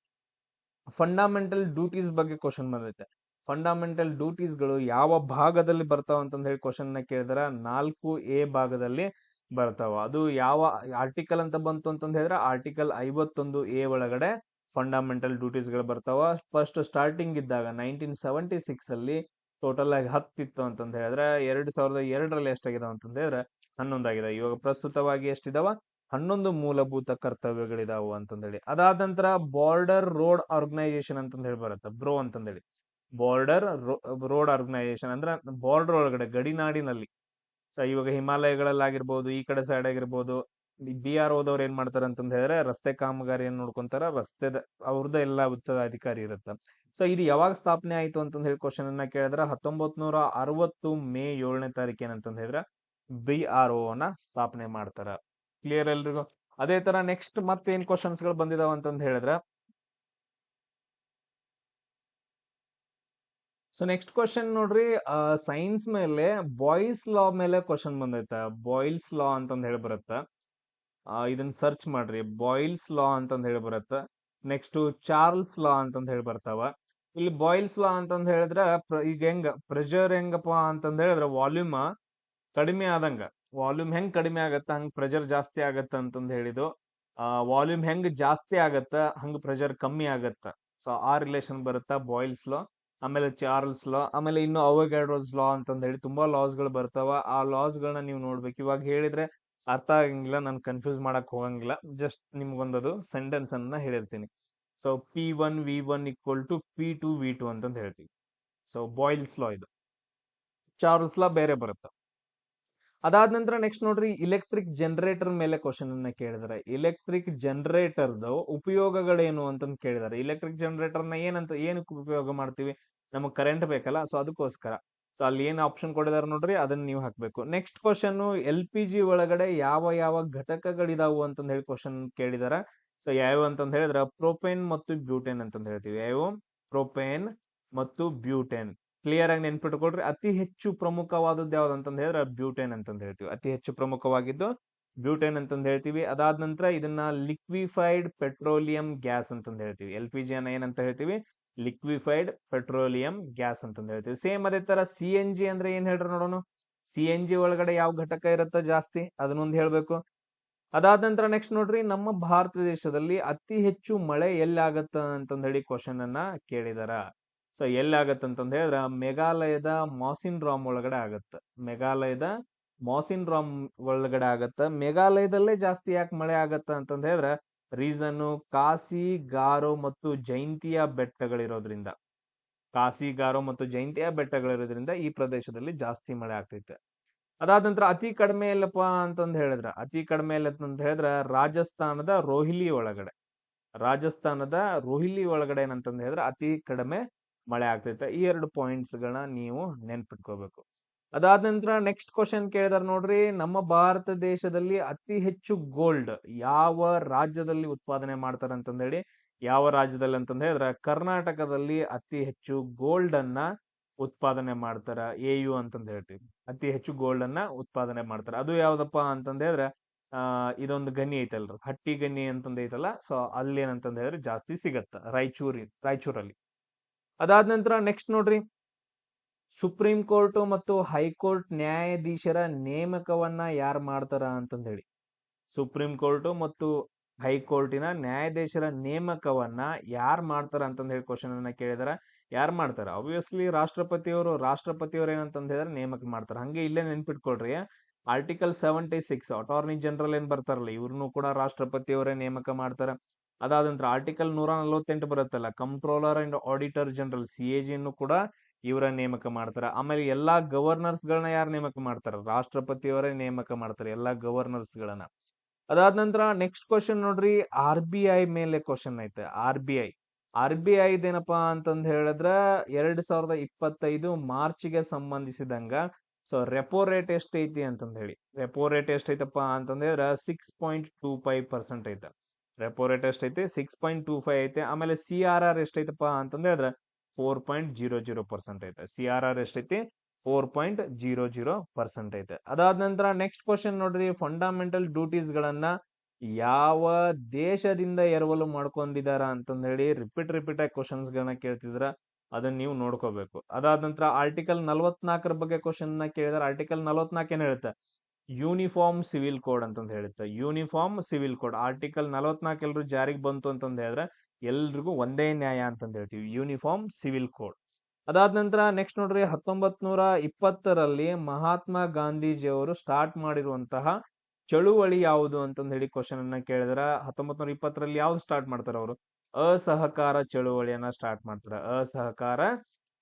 ಫಂಡಮೆಂಟಲ್ ಡ್ಯೂಟೀಸ್ ಬಗ್ಗೆ ಕ್ವಶನ್ ಬಂದೈತೆ. ಫಂಡಮೆಂಟಲ್ ಡ್ಯೂಟೀಸ್ಗಳು ಯಾವ ಭಾಗದಲ್ಲಿ ಬರ್ತಾವ ಅಂತಂದ್ ಹೇಳಿ ಕ್ವಶನ್ ನ ಕೇಳಿದಾರ. 4A ಭಾಗದಲ್ಲಿ ಬರ್ತಾವ. ಅದು ಯಾವ ಆರ್ಟಿಕಲ್ ಅಂತ ಬಂತು ಅಂತಂದ್ ಹೇಳಿದ್ರೆ ಆರ್ಟಿಕಲ್ 51A ಒಳಗಡೆ ಫಂಡಮೆಂಟಲ್ ಡ್ಯೂಟೀಸ್ ಗಳು ಬರ್ತಾವ. ಫಸ್ಟ್ ಸ್ಟಾರ್ಟಿಂಗ್ ಇದ್ದಾಗ 1976ಅಲ್ಲಿ ಟೋಟಲ್ ಆಗಿ 10 ಇತ್ತು ಅಂತಂದ್ ಹೇಳಿದ್ರೆ 2002ರಲ್ಲಿ ಎಷ್ಟಾಗಿದಾವ ಅಂತಂದ್ ಹೇಳಿದ್ರೆ 11 ಆಗಿದೆ. ಇವಾಗ ಪ್ರಸ್ತುತವಾಗಿ ಎಷ್ಟಿದಾವ? 11 ಮೂಲಭೂತ ಕರ್ತವ್ಯಗಳಿದಾವು ಅಂತಂದ್ ಹೇಳಿ. ಅದಾದ ನಂತರ ಬಾರ್ಡರ್ ರೋಡ್ ಆರ್ಗನೈಸೇಷನ್ ಅಂತಂದ್ ಹೇಳಿ ಬರುತ್ತೆ, ಬ್ರೋ ಅಂತಂದ್ ಹೇಳಿ. ಬಾರ್ಡರ್ ರೋಡ್ ಆರ್ಗನೈಸೇಷನ್ ಅಂದ್ರೆ ಬಾರ್ಡರ್ ಒಳಗಡೆ, ಗಡಿನಾಡಿನಲ್ಲಿ. ಸೊ ಇವಾಗ ಹಿಮಾಲಯಗಳಲ್ಲಿ ಆಗಿರ್ಬೋದು, ಈ ಕಡೆ ಸೈಡ್ ಆಗಿರ್ಬೋದು, BROದವ್ರು ಏನ್ ಮಾಡ್ತಾರೆ ಅಂತಂದ್ ಹೇಳಿದ್ರೆ ರಸ್ತೆ ಕಾಮಗಾರಿಯನ್ನು ನೋಡ್ಕೊಂತಾರ. ಅವ್ರದ್ದು ಎಲ್ಲ ಉತ್ತರಾಧಿಕಾರಿ ಇರುತ್ತೆ. ಸೊ ಇದು ಯಾವಾಗ ಸ್ಥಾಪನೆ ಆಯ್ತು ಅಂತಂದ್ ಹೇಳಿ ಕ್ವಶನ್ ಅನ್ನ ಕೇಳಿದ್ರೆ 1960 ಮೇ 7ನೇ ತಾರೀಕು ಏನಂತಂದ್ ಹೇಳಿದ್ರೆ BRO ನ ಸ್ಥಾಪನೆ ಮಾಡ್ತಾರ. ಕ್ಲಿಯರ್ ಎಲ್ರಿಗೂ? ಅದೇ ತರ ನೆಕ್ಸ್ಟ್ ಮತ್ತೇನ್ ಕ್ವಶನ್ಸ್ ಗಳು ಬಂದಿದಾವ ಅಂತಂದ್ ಹೇಳಿದ್ರೆ, ಸೊ ನೆಕ್ಸ್ಟ್ ಕ್ವಶನ್ ನೋಡ್ರಿ, ಸೈನ್ಸ್ ಮೇಲೆ ಬಾಯ್ಸ್ ಲಾ ಮೇಲೆ ಕ್ವಶನ್ ಬಂದೈತೆ. ಬಾಯ್ಲ್ಸ್ ಲಾ ಅಂತಂದ್ ಹೇಳಿ ಬರುತ್ತೆ. ಇದನ್ನ ಸರ್ಚ್ ಮಾಡ್ರಿ, ಬಾಯ್ಲ್ಸ್ ಲಾ ಅಂತಂದ್ ಹೇಳಿ ಬರುತ್ತೆ. ನೆಕ್ಸ್ಟ್ ಚಾರ್ಲ್ಸ್ ಲಾ ಅಂತಂದ್ ಹೇಳಿ ಬರ್ತಾವ. ಇಲ್ಲಿ ಬಾಯ್ಲ್ಸ್ ಲಾ ಅಂತಂದ್ ಹೇಳಿದ್ರೆ ಈಗ ಪ್ರೆಷರ್ ಹೆಂಗಪ್ಪ ಅಂತಂದ್ ಹೇಳಿದ್ರೆ ವಾಲ್ಯೂಮ್ ಕಡಿಮೆ ಆದಂಗ, ವಾಲ್ಯೂಮ್ ಹೆಂಗ್ ಕಡಿಮೆ ಆಗತ್ತ ಹಂಗ್ ಪ್ರೆಷರ್ ಜಾಸ್ತಿ ಆಗತ್ತ ಅಂತಂದ್ ಹೇಳಿದ್ದು. ವಾಲ್ಯೂಮ್ ಹೆಂಗ್ ಜಾಸ್ತಿ ಆಗತ್ತ ಹಂಗ್ ಪ್ರೆಷರ್ ಕಮ್ಮಿ ಆಗತ್ತ. ಸೊ ಆ ರಿಲೇಷನ್ ಬರುತ್ತಾ ಬಾಯ್ಲ್ಸ್ ಲಾ. ಆಮೇಲೆ ಚಾರ್ಲ್ಸ್ ಲಾ, ಆಮೇಲೆ ಇನ್ನು ಅವೊಗಡ್ರೋಸ್ ಲಾ ಅಂತಂದ್ ಹೇಳಿ ತುಂಬಾ ಲಾಸ್ ಗಳು ಬರ್ತಾವ. ಆ ಲಾಸ್ ಗಳನ್ನ ನೀವು ನೋಡ್ಬೇಕು. ಇವಾಗ ಹೇಳಿದ್ರೆ ಅರ್ಥ ಆಗಂಗಿಲ್ಲ, ನಾನು ಕನ್ಫ್ಯೂಸ್ ಮಾಡಕ್ ಹೋಗಂಗಿಲ್ಲ. ಜಸ್ಟ್ ನಿಮ್ಗೊಂದದು ಸೆಂಟೆನ್ಸ್ ಅನ್ನ ಹೇಳಿರ್ತೀನಿ. ಸೊ P1V1 = P2V2 ಅಂತಂದ್ ಹೇಳ್ತೀವಿ. ಸೊ ಬಾಯ್ಲ್ಸ್ ಲಾ ಇದು. ಚಾರ್ಲ್ಸ್ ಲಾ ಬೇರೆ ಬರುತ್ತೆ. ಅದಾದ ನಂತರ ನೆಕ್ಸ್ಟ್ ನೋಡ್ರಿ, ಇಲೆಕ್ಟ್ರಿಕ್ ಜನರೇಟರ್ ಮೇಲೆ ಕ್ವಶನ್ ಅನ್ನ ಕೇಳಿದಾರೆ. ಇಲೆಕ್ಟ್ರಿಕ್ ಜನರೇಟರ್ದು ಉಪಯೋಗಗಳೇನು ಅಂತಂದ್ ಕೇಳಿದಾರೆ. ಇಲೆಕ್ಟ್ರಿಕ್ ಜನರೇಟರ್ ನ ಏನಂತ ಏನಕ್ಕೆ ಉಪಯೋಗ ಮಾಡ್ತೀವಿ? ನಮಗ್ ಕರೆಂಟ್ ಬೇಕಲ್ಲ, ಸೊ ಅದಕ್ಕೋಸ್ಕರ. ಸೊ ಅಲ್ಲಿ ಏನ್ ಆಪ್ಷನ್ ಕೊಟ್ಟಿದಾರೆ ನೋಡ್ರಿ ಅದನ್ನ ನೀವು ಹಾಕ್ಬೇಕು. ನೆಕ್ಸ್ಟ್ ಕ್ವಶನ್, LPG ಒಳಗಡೆ ಯಾವ ಯಾವ ಘಟಕಗಳಿದಾವು ಅಂತಂದ್ ಹೇಳಿ ಕ್ವಶನ್ ಕೇಳಿದಾರ. ಸೊ ಯಾವ ಅಂತಂದ್ ಹೇಳಿದ್ರ ಪ್ರೋಪೇನ್ ಮತ್ತು ಬ್ಯೂಟೇನ್ ಅಂತಂದ್ ಹೇಳ್ತೀವಿ. ಯಾವ? ಪ್ರೋಪೇನ್ ಮತ್ತು ಬ್ಯೂಟೇನ್. ಕ್ಲಿಯರ್ ಆಗಿ ನೆನ್ಪಿಟ್ಕೊಳ್ರಿ. ಅತಿ ಹೆಚ್ಚು ಪ್ರಮುಖವಾದದ್ದು ಯಾವ್ದು ಅಂತಂದ್ ಹೇಳಿದ್ರೆ ಬ್ಯೂಟೇನ್ ಅಂತಂದ್ ಹೇಳ್ತೀವಿ. ಅತಿ ಹೆಚ್ಚು ಪ್ರಮುಖವಾಗಿದ್ದು ಬ್ಯೂಟೇನ್ ಅಂತಂದ್ ಹೇಳ್ತೀವಿ. ಅದಾದ ನಂತರ ಇದನ್ನ ಲಿಕ್ವಿಫೈಡ್ ಪೆಟ್ರೋಲಿಯಂ ಗ್ಯಾಸ್ ಅಂತಂದ್ ಹೇಳ್ತೀವಿ. LPG ಅನ್ನ ಏನಂತ ಹೇಳ್ತೀವಿ? ಲಿಕ್ವಿಫೈಡ್ ಪೆಟ್ರೋಲಿಯಂ ಗ್ಯಾಸ್ ಅಂತಂದ್ ಹೇಳ್ತೀವಿ. ಸೇಮ್ ಅದೇ ತರ CNG ಅಂದ್ರೆ ಏನ್ ಹೇಳ್ರಿ ನೋಡೋಣ. CNG ಒಳಗಡೆ ಯಾವ ಘಟಕ ಇರುತ್ತೆ ಜಾಸ್ತಿ, ಅದನ್ನೊಂದು ಹೇಳ್ಬೇಕು. ಅದಾದ ನಂತರ ನೆಕ್ಸ್ಟ್ ನೋಡ್ರಿ, ನಮ್ಮ ಭಾರತ ದೇಶದಲ್ಲಿ ಅತಿ ಹೆಚ್ಚು ಮಳೆ ಎಲ್ಲಿ ಆಗತ್ತ ಅಂತಂದ್ ಹೇಳಿ ಕ್ವಶನ್ ಅನ್ನ ಕೇಳಿದಾರ. ಸೊ ಎಲ್ಲಿ ಆಗತ್ತ ಅಂತಂದ್ ಹೇಳಿದ್ರ ಮೇಘಾಲಯದ ಮಾಸಿನ್ ರಾಮ್ ಒಳಗಡೆ ಆಗತ್ತ. ಮೇಘಾಲಯದ ಮಾಸಿನ್ ರಾಮ್ ಒಳಗಡೆ ಆಗತ್ತ. ಮೇಘಾಲಯದಲ್ಲೇ ಜಾಸ್ತಿ ಯಾಕೆ ಮಳೆ ಆಗತ್ತ ಅಂತಂದ್ ಹೇಳಿದ್ರ ರೀಸನ್ ಕಾಸಿ, ಗಾರೋ ಮತ್ತು ಜೈಂತಿಯಾ ಬೆಟ್ಟಗಳಿರೋದ್ರಿಂದ. ಕಾಸಿ, ಗಾರೋ ಮತ್ತು ಜೈಂತಿಯಾ ಬೆಟ್ಟಗಳಿರೋದ್ರಿಂದ ಈ ಪ್ರದೇಶದಲ್ಲಿ ಜಾಸ್ತಿ ಮಳೆ ಆಗ್ತೈತೆ. ಅದಾದ ನಂತರ ಅತಿ ಕಡಿಮೆ ಎಲ್ಲಪ್ಪ ಅಂತಂದ್ ಹೇಳಿದ್ರ, ಅತಿ ಕಡಿಮೆ ಎಲ್ಲ ಅಂತ ಹೇಳಿದ್ರ ರಾಜಸ್ಥಾನದ ರೋಹಿಲಿ ಒಳಗಡೆ. ರಾಜಸ್ಥಾನದ ರೋಹಿಲಿ ಒಳಗಡೆ ಏನಂತಂದ್ ಹೇಳಿದ್ರೆ ಅತಿ ಕಡಿಮೆ ಮಳೆ ಆಗ್ತೈತೆ. ಈ 2 ಪಾಯಿಂಟ್ಸ್ ಗಳನ್ನ ನೀವು ನೆನ್ಪಿಟ್ಕೋಬೇಕು. ಅದಾದ ನಂತರ ನೆಕ್ಸ್ಟ್ ಕ್ವಶನ್ ಕೇಳಿದಾರ ನೋಡ್ರಿ, ನಮ್ಮ ಭಾರತ ದೇಶದಲ್ಲಿ ಅತಿ ಹೆಚ್ಚು ಗೋಲ್ಡ್ ಯಾವ ರಾಜ್ಯದಲ್ಲಿ ಉತ್ಪಾದನೆ ಮಾಡ್ತಾರ ಅಂತಂದ್ ಹೇಳಿ. ಯಾವ ರಾಜ್ಯದಲ್ಲಿ ಅಂತಂದ್ ಹೇಳಿದ್ರ ಕರ್ನಾಟಕದಲ್ಲಿ ಅತಿ ಹೆಚ್ಚು ಗೋಲ್ಡ್ ಅನ್ನ ಉತ್ಪಾದನೆ ಮಾಡ್ತಾರ. AU ಅಂತಂದ್ ಹೇಳ್ತೀವಿ. ಅತಿ ಹೆಚ್ಚು ಗೋಲ್ಡ್ ಅನ್ನ ಉತ್ಪಾದನೆ ಮಾಡ್ತಾರ. ಅದು ಯಾವ್ದಪ್ಪ ಅಂತಂದ್ ಹೇಳಿದ್ರೆ ಇದೊಂದು ಗಣಿ ಐತಲ್ರಿ, ಹಟ್ಟಿ ಗಣಿ ಅಂತಂದ್ ಐತಲ್ಲ. ಸೊ ಅಲ್ಲಿ ಏನಂತಂದ್ ಹೇಳಿದ್ರೆ ಜಾಸ್ತಿ ಸಿಗತ್ತ ರಾಯಚೂರಲ್ಲಿ. ಅದಾದ ನಂತರ ನೆಕ್ಸ್ಟ್ ನೋಡ್ರಿ, ಸುಪ್ರೀಂ ಕೋರ್ಟ್ ಮತ್ತು ಹೈಕೋರ್ಟ್ ನ್ಯಾಯಾಧೀಶರ ನೇಮಕವನ್ನ ಯಾರು ಮಾಡ್ತಾರ ಅಂತಂದ್ ಹೇಳಿ. ಸುಪ್ರೀಂ ಕೋರ್ಟ್ ಮತ್ತು ಹೈಕೋರ್ಟಿನ ನ್ಯಾಯಾಧೀಶರ ನೇಮಕವನ್ನ ಯಾರು ಮಾಡ್ತಾರ ಅಂತಂದ್ ಹೇಳಿ ಕ್ವಶನ್ ಅನ್ನ ಕೇಳಿದಾರ. ಯಾರು ಮಾಡ್ತಾರ? ಆಬ್ವಿಯಸ್ಲಿ ರಾಷ್ಟ್ರಪತಿಯವರು ಏನಂತಂದ್ ಹೇಳಿದ್ರೆ ನೇಮಕ ಮಾಡ್ತಾರ. ಹಂಗೆ ಇಲ್ಲೇ ನೆನ್ಪಿಟ್ಕೊಳ್ರಿ, ಆರ್ಟಿಕಲ್ 76 ಅಟಾರ್ನಿ ಜನರಲ್ ಏನ್ ಬರ್ತಾರಲ್ಲ, ಇವ್ರನ್ನು ಕೂಡ ರಾಷ್ಟ್ರಪತಿಯವರೇ ನೇಮಕ ಮಾಡ್ತಾರ. ಅದಾದ ನಂತರ ಆರ್ಟಿಕಲ್ 148 ಬರುತ್ತಲ್ಲ, controller and auditor general CAG ಅನ್ನು ಕೂಡ ಇವರ ನೇಮಕ ಮಾಡ್ತಾರ. ಆಮೇಲೆ ಎಲ್ಲಾ ಗವರ್ನರ್ಸ್ ಗಳನ್ನ ಯಾರು ನೇಮಕ ಮಾಡ್ತಾರ? ರಾಷ್ಟ್ರಪತಿಯವರೇ ನೇಮಕ ಮಾಡ್ತಾರೆ ಎಲ್ಲಾ ಗವರ್ನರ್ಸ್ ಗಳನ್ನ. ಅದಾದ ನಂತರ ನೆಕ್ಸ್ಟ್ ಕ್ವಶನ್ ನೋಡ್ರಿ, RBI ಮೇಲೆ ಕ್ವಶನ್ ಐತೆ. RBI ಇದೇನಪ್ಪಾ ಅಂತಂದ್ ಹೇಳಿದ್ರ 2025 ಮಾರ್ಚ್ಗೆ ಸಂಬಂಧಿಸಿದಂಗ ಸೊ ರೆಪೋ ರೇಟ್ ಎಷ್ಟೈತಿ ಅಂತಂದ್ ಹೇಳಿ. ರೆಪೋ ರೇಟ್ ಎಷ್ಟೈತಪ್ಪ ಅಂತಂದ್ ಹೇಳಿದ್ರ 6.25% ಐತೆ. ರೆಪೋ ರೇಟ್ ಎಷ್ಟೈತಿ? 6.25 ಐತೆ. ಆಮೇಲೆ CRR ಎಷ್ಟೈತಪ್ಪ ಅಂತಂದ್ ಹೇಳಿದ್ರ 4.00% ಐತೆ. CRR ಎಷ್ಟೈತಿ? 4.00% ಐತೆ. ಅದಾದ ನಂತರ ನೆಕ್ಸ್ಟ್ ಕ್ವಶನ್ ನೋಡ್ರಿ, ಫಂಡಮೆಂಟಲ್ ಡ್ಯೂಟೀಸ್ ಗಳನ್ನ ಯಾವ ದೇಶದಿಂದ ಎರವಲು ಮಾಡ್ಕೊಂಡಿದಾರ ಅಂತಂದ್ ಹೇಳಿ ರಿಪೀಟ್ ಆಗಿ ಕ್ವಶನ್ಸ್ ಗಳನ್ನ ಕೇಳ್ತಿದ್ರ. ಅದನ್ನ ನೀವು ನೋಡ್ಕೋಬೇಕು. ಅದಾದ ನಂತರ ಆರ್ಟಿಕಲ್ 44 ಬಗ್ಗೆ ಕ್ವಶನ್ ನ ಕೇಳಿದಾರೆ. ಆರ್ಟಿಕಲ್ 44 ಏನ್ ಹೇಳುತ್ತೆ? ಯೂನಿಫಾರ್ಮ್ ಸಿವಿಲ್ ಕೋಡ್ ಅಂತಂದ್ ಹೇಳುತ್ತೆ. ಯೂನಿಫಾರ್ಮ್ ಸಿವಿಲ್ ಕೋಡ್ ಆರ್ಟಿಕಲ್ 44 ಎಲ್ರು ಜಾರಿಗೆ ಬಂತು ಅಂತಂದ್ ಹೇಳಿದ್ರೆ ಎಲ್ರಿಗೂ ಒಂದೇ ನ್ಯಾಯ ಅಂತಂದ್ ಹೇಳ್ತೀವಿ. Uniform civil code. ಅದಾದ ನಂತರ ನೆಕ್ಸ್ಟ್ ನೋಡ್ರಿ, 1920ರಲ್ಲಿ ಮಹಾತ್ಮ ಗಾಂಧೀಜಿಯವರು ಸ್ಟಾರ್ಟ್ ಮಾಡಿರುವಂತಹ ಚಳುವಳಿ ಯಾವುದು ಅಂತಂದ್ ಹೇಳಿ ಕ್ವಶನ್ ಅನ್ನ ಕೇಳಿದ್ರ. 1920ರಲ್ಲಿ ಯಾವ್ದು ಸ್ಟಾರ್ಟ್ ಮಾಡ್ತಾರ ಅವರು? ಅಸಹಕಾರ ಚಳುವಳಿಯನ್ನ ಸ್ಟಾರ್ಟ್ ಮಾಡ್ತಾರ. ಅಸಹಕಾರ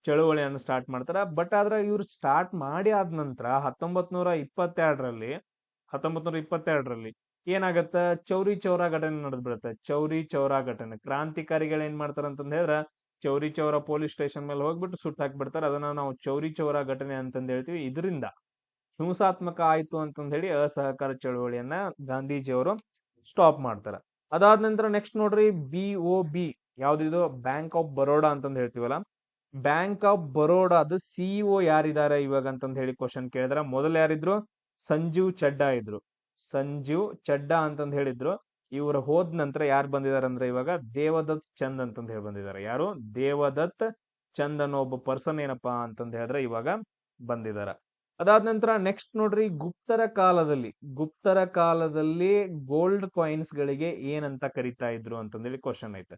ಚಳುವಳಿಯನ್ನು ಸ್ಟಾರ್ಟ್ ಮಾಡ್ತಾರ. ಬಟ್ ಆದ್ರೆ ಇವ್ರು ಸ್ಟಾರ್ಟ್ ಮಾಡಿ ಆದ ನಂತರ 1922ರಲ್ಲಿ ಏನಾಗತ್ತ? ಚೌರಿ ಚೌರಾ ಘಟನೆ ನಡೆದ್ ಬಿಡುತ್ತೆ. ಚೌರಿ ಚೌರಾ ಘಟನೆ. ಕ್ರಾಂತಿಕಾರಿಗಳು ಏನ್ ಮಾಡ್ತಾರ ಅಂತಂದ್ ಹೇಳಿದ್ರ ಚೌರಿ ಚೌರಾ ಪೊಲೀಸ್ ಸ್ಟೇಷನ್ ಮೇಲೆ ಹೋಗ್ಬಿಟ್ಟು ಸುಟ್ಟು ಹಾಕ್ಬಿಡ್ತಾರೆ. ಅದನ್ನ ನಾವು ಚೌರಿ ಚೌರಾ ಘಟನೆ ಅಂತಂದ್ ಹೇಳ್ತೀವಿ. ಇದರಿಂದ ಹಿಂಸಾತ್ಮಕ ಆಯ್ತು ಅಂತಂದ್ ಹೇಳಿ ಅಸಹಕಾರ ಚಳುವಳಿಯನ್ನ ಗಾಂಧೀಜಿಯವರು ಸ್ಟಾಪ್ ಮಾಡ್ತಾರ. ಅದಾದ ನಂತರ ನೆಕ್ಸ್ಟ್ ನೋಡ್ರಿ, BOB ಯಾವ್ದಿದು? ಬ್ಯಾಂಕ್ ಆಫ್ ಬರೋಡಾ ಅಂತಂದ್ ಹೇಳ್ತೀವಲ್ಲ. ಬ್ಯಾಂಕ್ ಆಫ್ ಬರೋಡಾದ CEO ಯಾರಿದ್ದಾರೆ ಇವಾಗ ಅಂತಂದ್ ಹೇಳಿ ಕ್ವಶನ್ ಕೇಳಿದ್ರ. ಮೊದಲು ಯಾರಿದ್ರು? ಸಂಜೀವ್ ಚಡ್ಡಾ ಇದ್ರು. ಸಂಜೀವ್ ಚಡ್ಡಾ ಅಂತಂದ್ ಹೇಳಿದ್ರು. ಇವ್ರು ಹೋದ್ ನಂತರ ಯಾರು ಬಂದಿದಾರೆ ಅಂದ್ರೆ ಇವಾಗ ದೇವದತ್ ಚಂದ್ ಅಂತಂದ್ ಹೇಳಿ ಬಂದಿದ್ದಾರೆ. ಯಾರು? ದೇವದತ್ ಚಂದ್ ಅನ್ನೋ ಒಬ್ಬ ಪರ್ಸನ್ ಏನಪ್ಪಾ ಅಂತಂದ್ ಹೇಳಿದ್ರೆ ಇವಾಗ ಬಂದಿದಾರ. ಅದಾದ ನಂತರ ನೆಕ್ಸ್ಟ್ ನೋಡ್ರಿ, ಗುಪ್ತರ ಕಾಲದಲ್ಲಿ ಗೋಲ್ಡ್ ಕಾಯಿನ್ಸ್ ಗಳಿಗೆ ಏನಂತ ಕರಿತಾ ಇದ್ರು ಅಂತಂದೇಳಿ ಕ್ವಶನ್ ಐತೆ.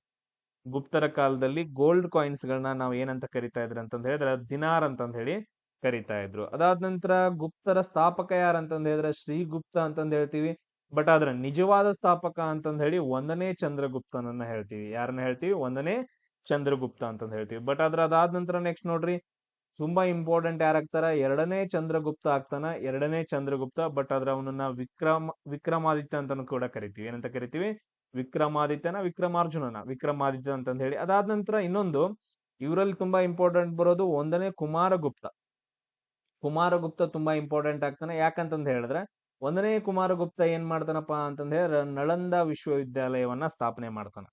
ಗುಪ್ತರ ಕಾಲದಲ್ಲಿ ಗೋಲ್ಡ್ ಕಾಯಿನ್ಸ್ ಗಳನ್ನ ನಾವು ಏನಂತ ಕರಿತಾ ಇದ್ರು ಅಂತಂದ್ ಹೇಳಿದ್ರೆ ದಿನಾರ್ ಅಂತಂದ್ ಹೇಳಿ ಕರಿತಾ ಇದ್ರು. ಅದಾದ ನಂತರ ಗುಪ್ತರ ಸ್ಥಾಪಕ ಯಾರಂತಂದ್ ಹೇಳಿದ್ರೆ ಶ್ರೀಗುಪ್ತ ಅಂತಂದ್ ಹೇಳ್ತೀವಿ. ಬಟ್ ಆದ್ರೆ ನಿಜವಾದ ಸ್ಥಾಪಕ ಅಂತಂದ್ ಹೇಳಿ 1ನೇ ಚಂದ್ರಗುಪ್ತನನ್ನ ಹೇಳ್ತೀವಿ. ಯಾರನ್ನ ಹೇಳ್ತೀವಿ? 1ನೇ ಚಂದ್ರಗುಪ್ತ ಅಂತಂದ್ ಹೇಳ್ತೀವಿ. ಬಟ್ ಆದ್ರೆ ಅದಾದ ನಂತರ ನೆಕ್ಸ್ಟ್ ನೋಡ್ರಿ, ತುಂಬಾ ಇಂಪಾರ್ಟೆಂಟ್ ಯಾರಾಗ್ತಾರ? 2ನೇ ಚಂದ್ರಗುಪ್ತ ಆಗ್ತಾನ. 2ನೇ ಚಂದ್ರಗುಪ್ತ. ಬಟ್ ಆದ್ರೆ ಅವನನ್ನ ವಿಕ್ರಮಾದಿತ್ಯ ಅಂತಾನು ಕೂಡ ಕರಿತೀವಿ. ಏನಂತ ಕರಿತೀವಿ? ವಿಕ್ರಮಾದಿತ್ಯ ಅಂತಂದ್ ಹೇಳಿ. ಅದಾದ ನಂತರ ಇನ್ನೊಂದು ಇವರಲ್ಲಿ ತುಂಬಾ ಇಂಪಾರ್ಟೆಂಟ್ ಬರೋದು 1ನೇ ಕುಮಾರಗುಪ್ತ. ಕುಮಾರಗುಪ್ತ ತುಂಬಾ ಇಂಪಾರ್ಟೆಂಟ್ ಆಗ್ತಾನೆ. ಯಾಕಂತಂದ್ ಹೇಳಿದ್ರೆ 1ನೇ ಕುಮಾರಗುಪ್ತ ಏನ್ ಮಾಡ್ತಾನಪ್ಪ ಅಂತಂದ್ ಹೇಳಿದ್ರೆ ನಳಂದ ವಿಶ್ವವಿದ್ಯಾಲಯವನ್ನ ಸ್ಥಾಪನೆ ಮಾಡ್ತಾನ.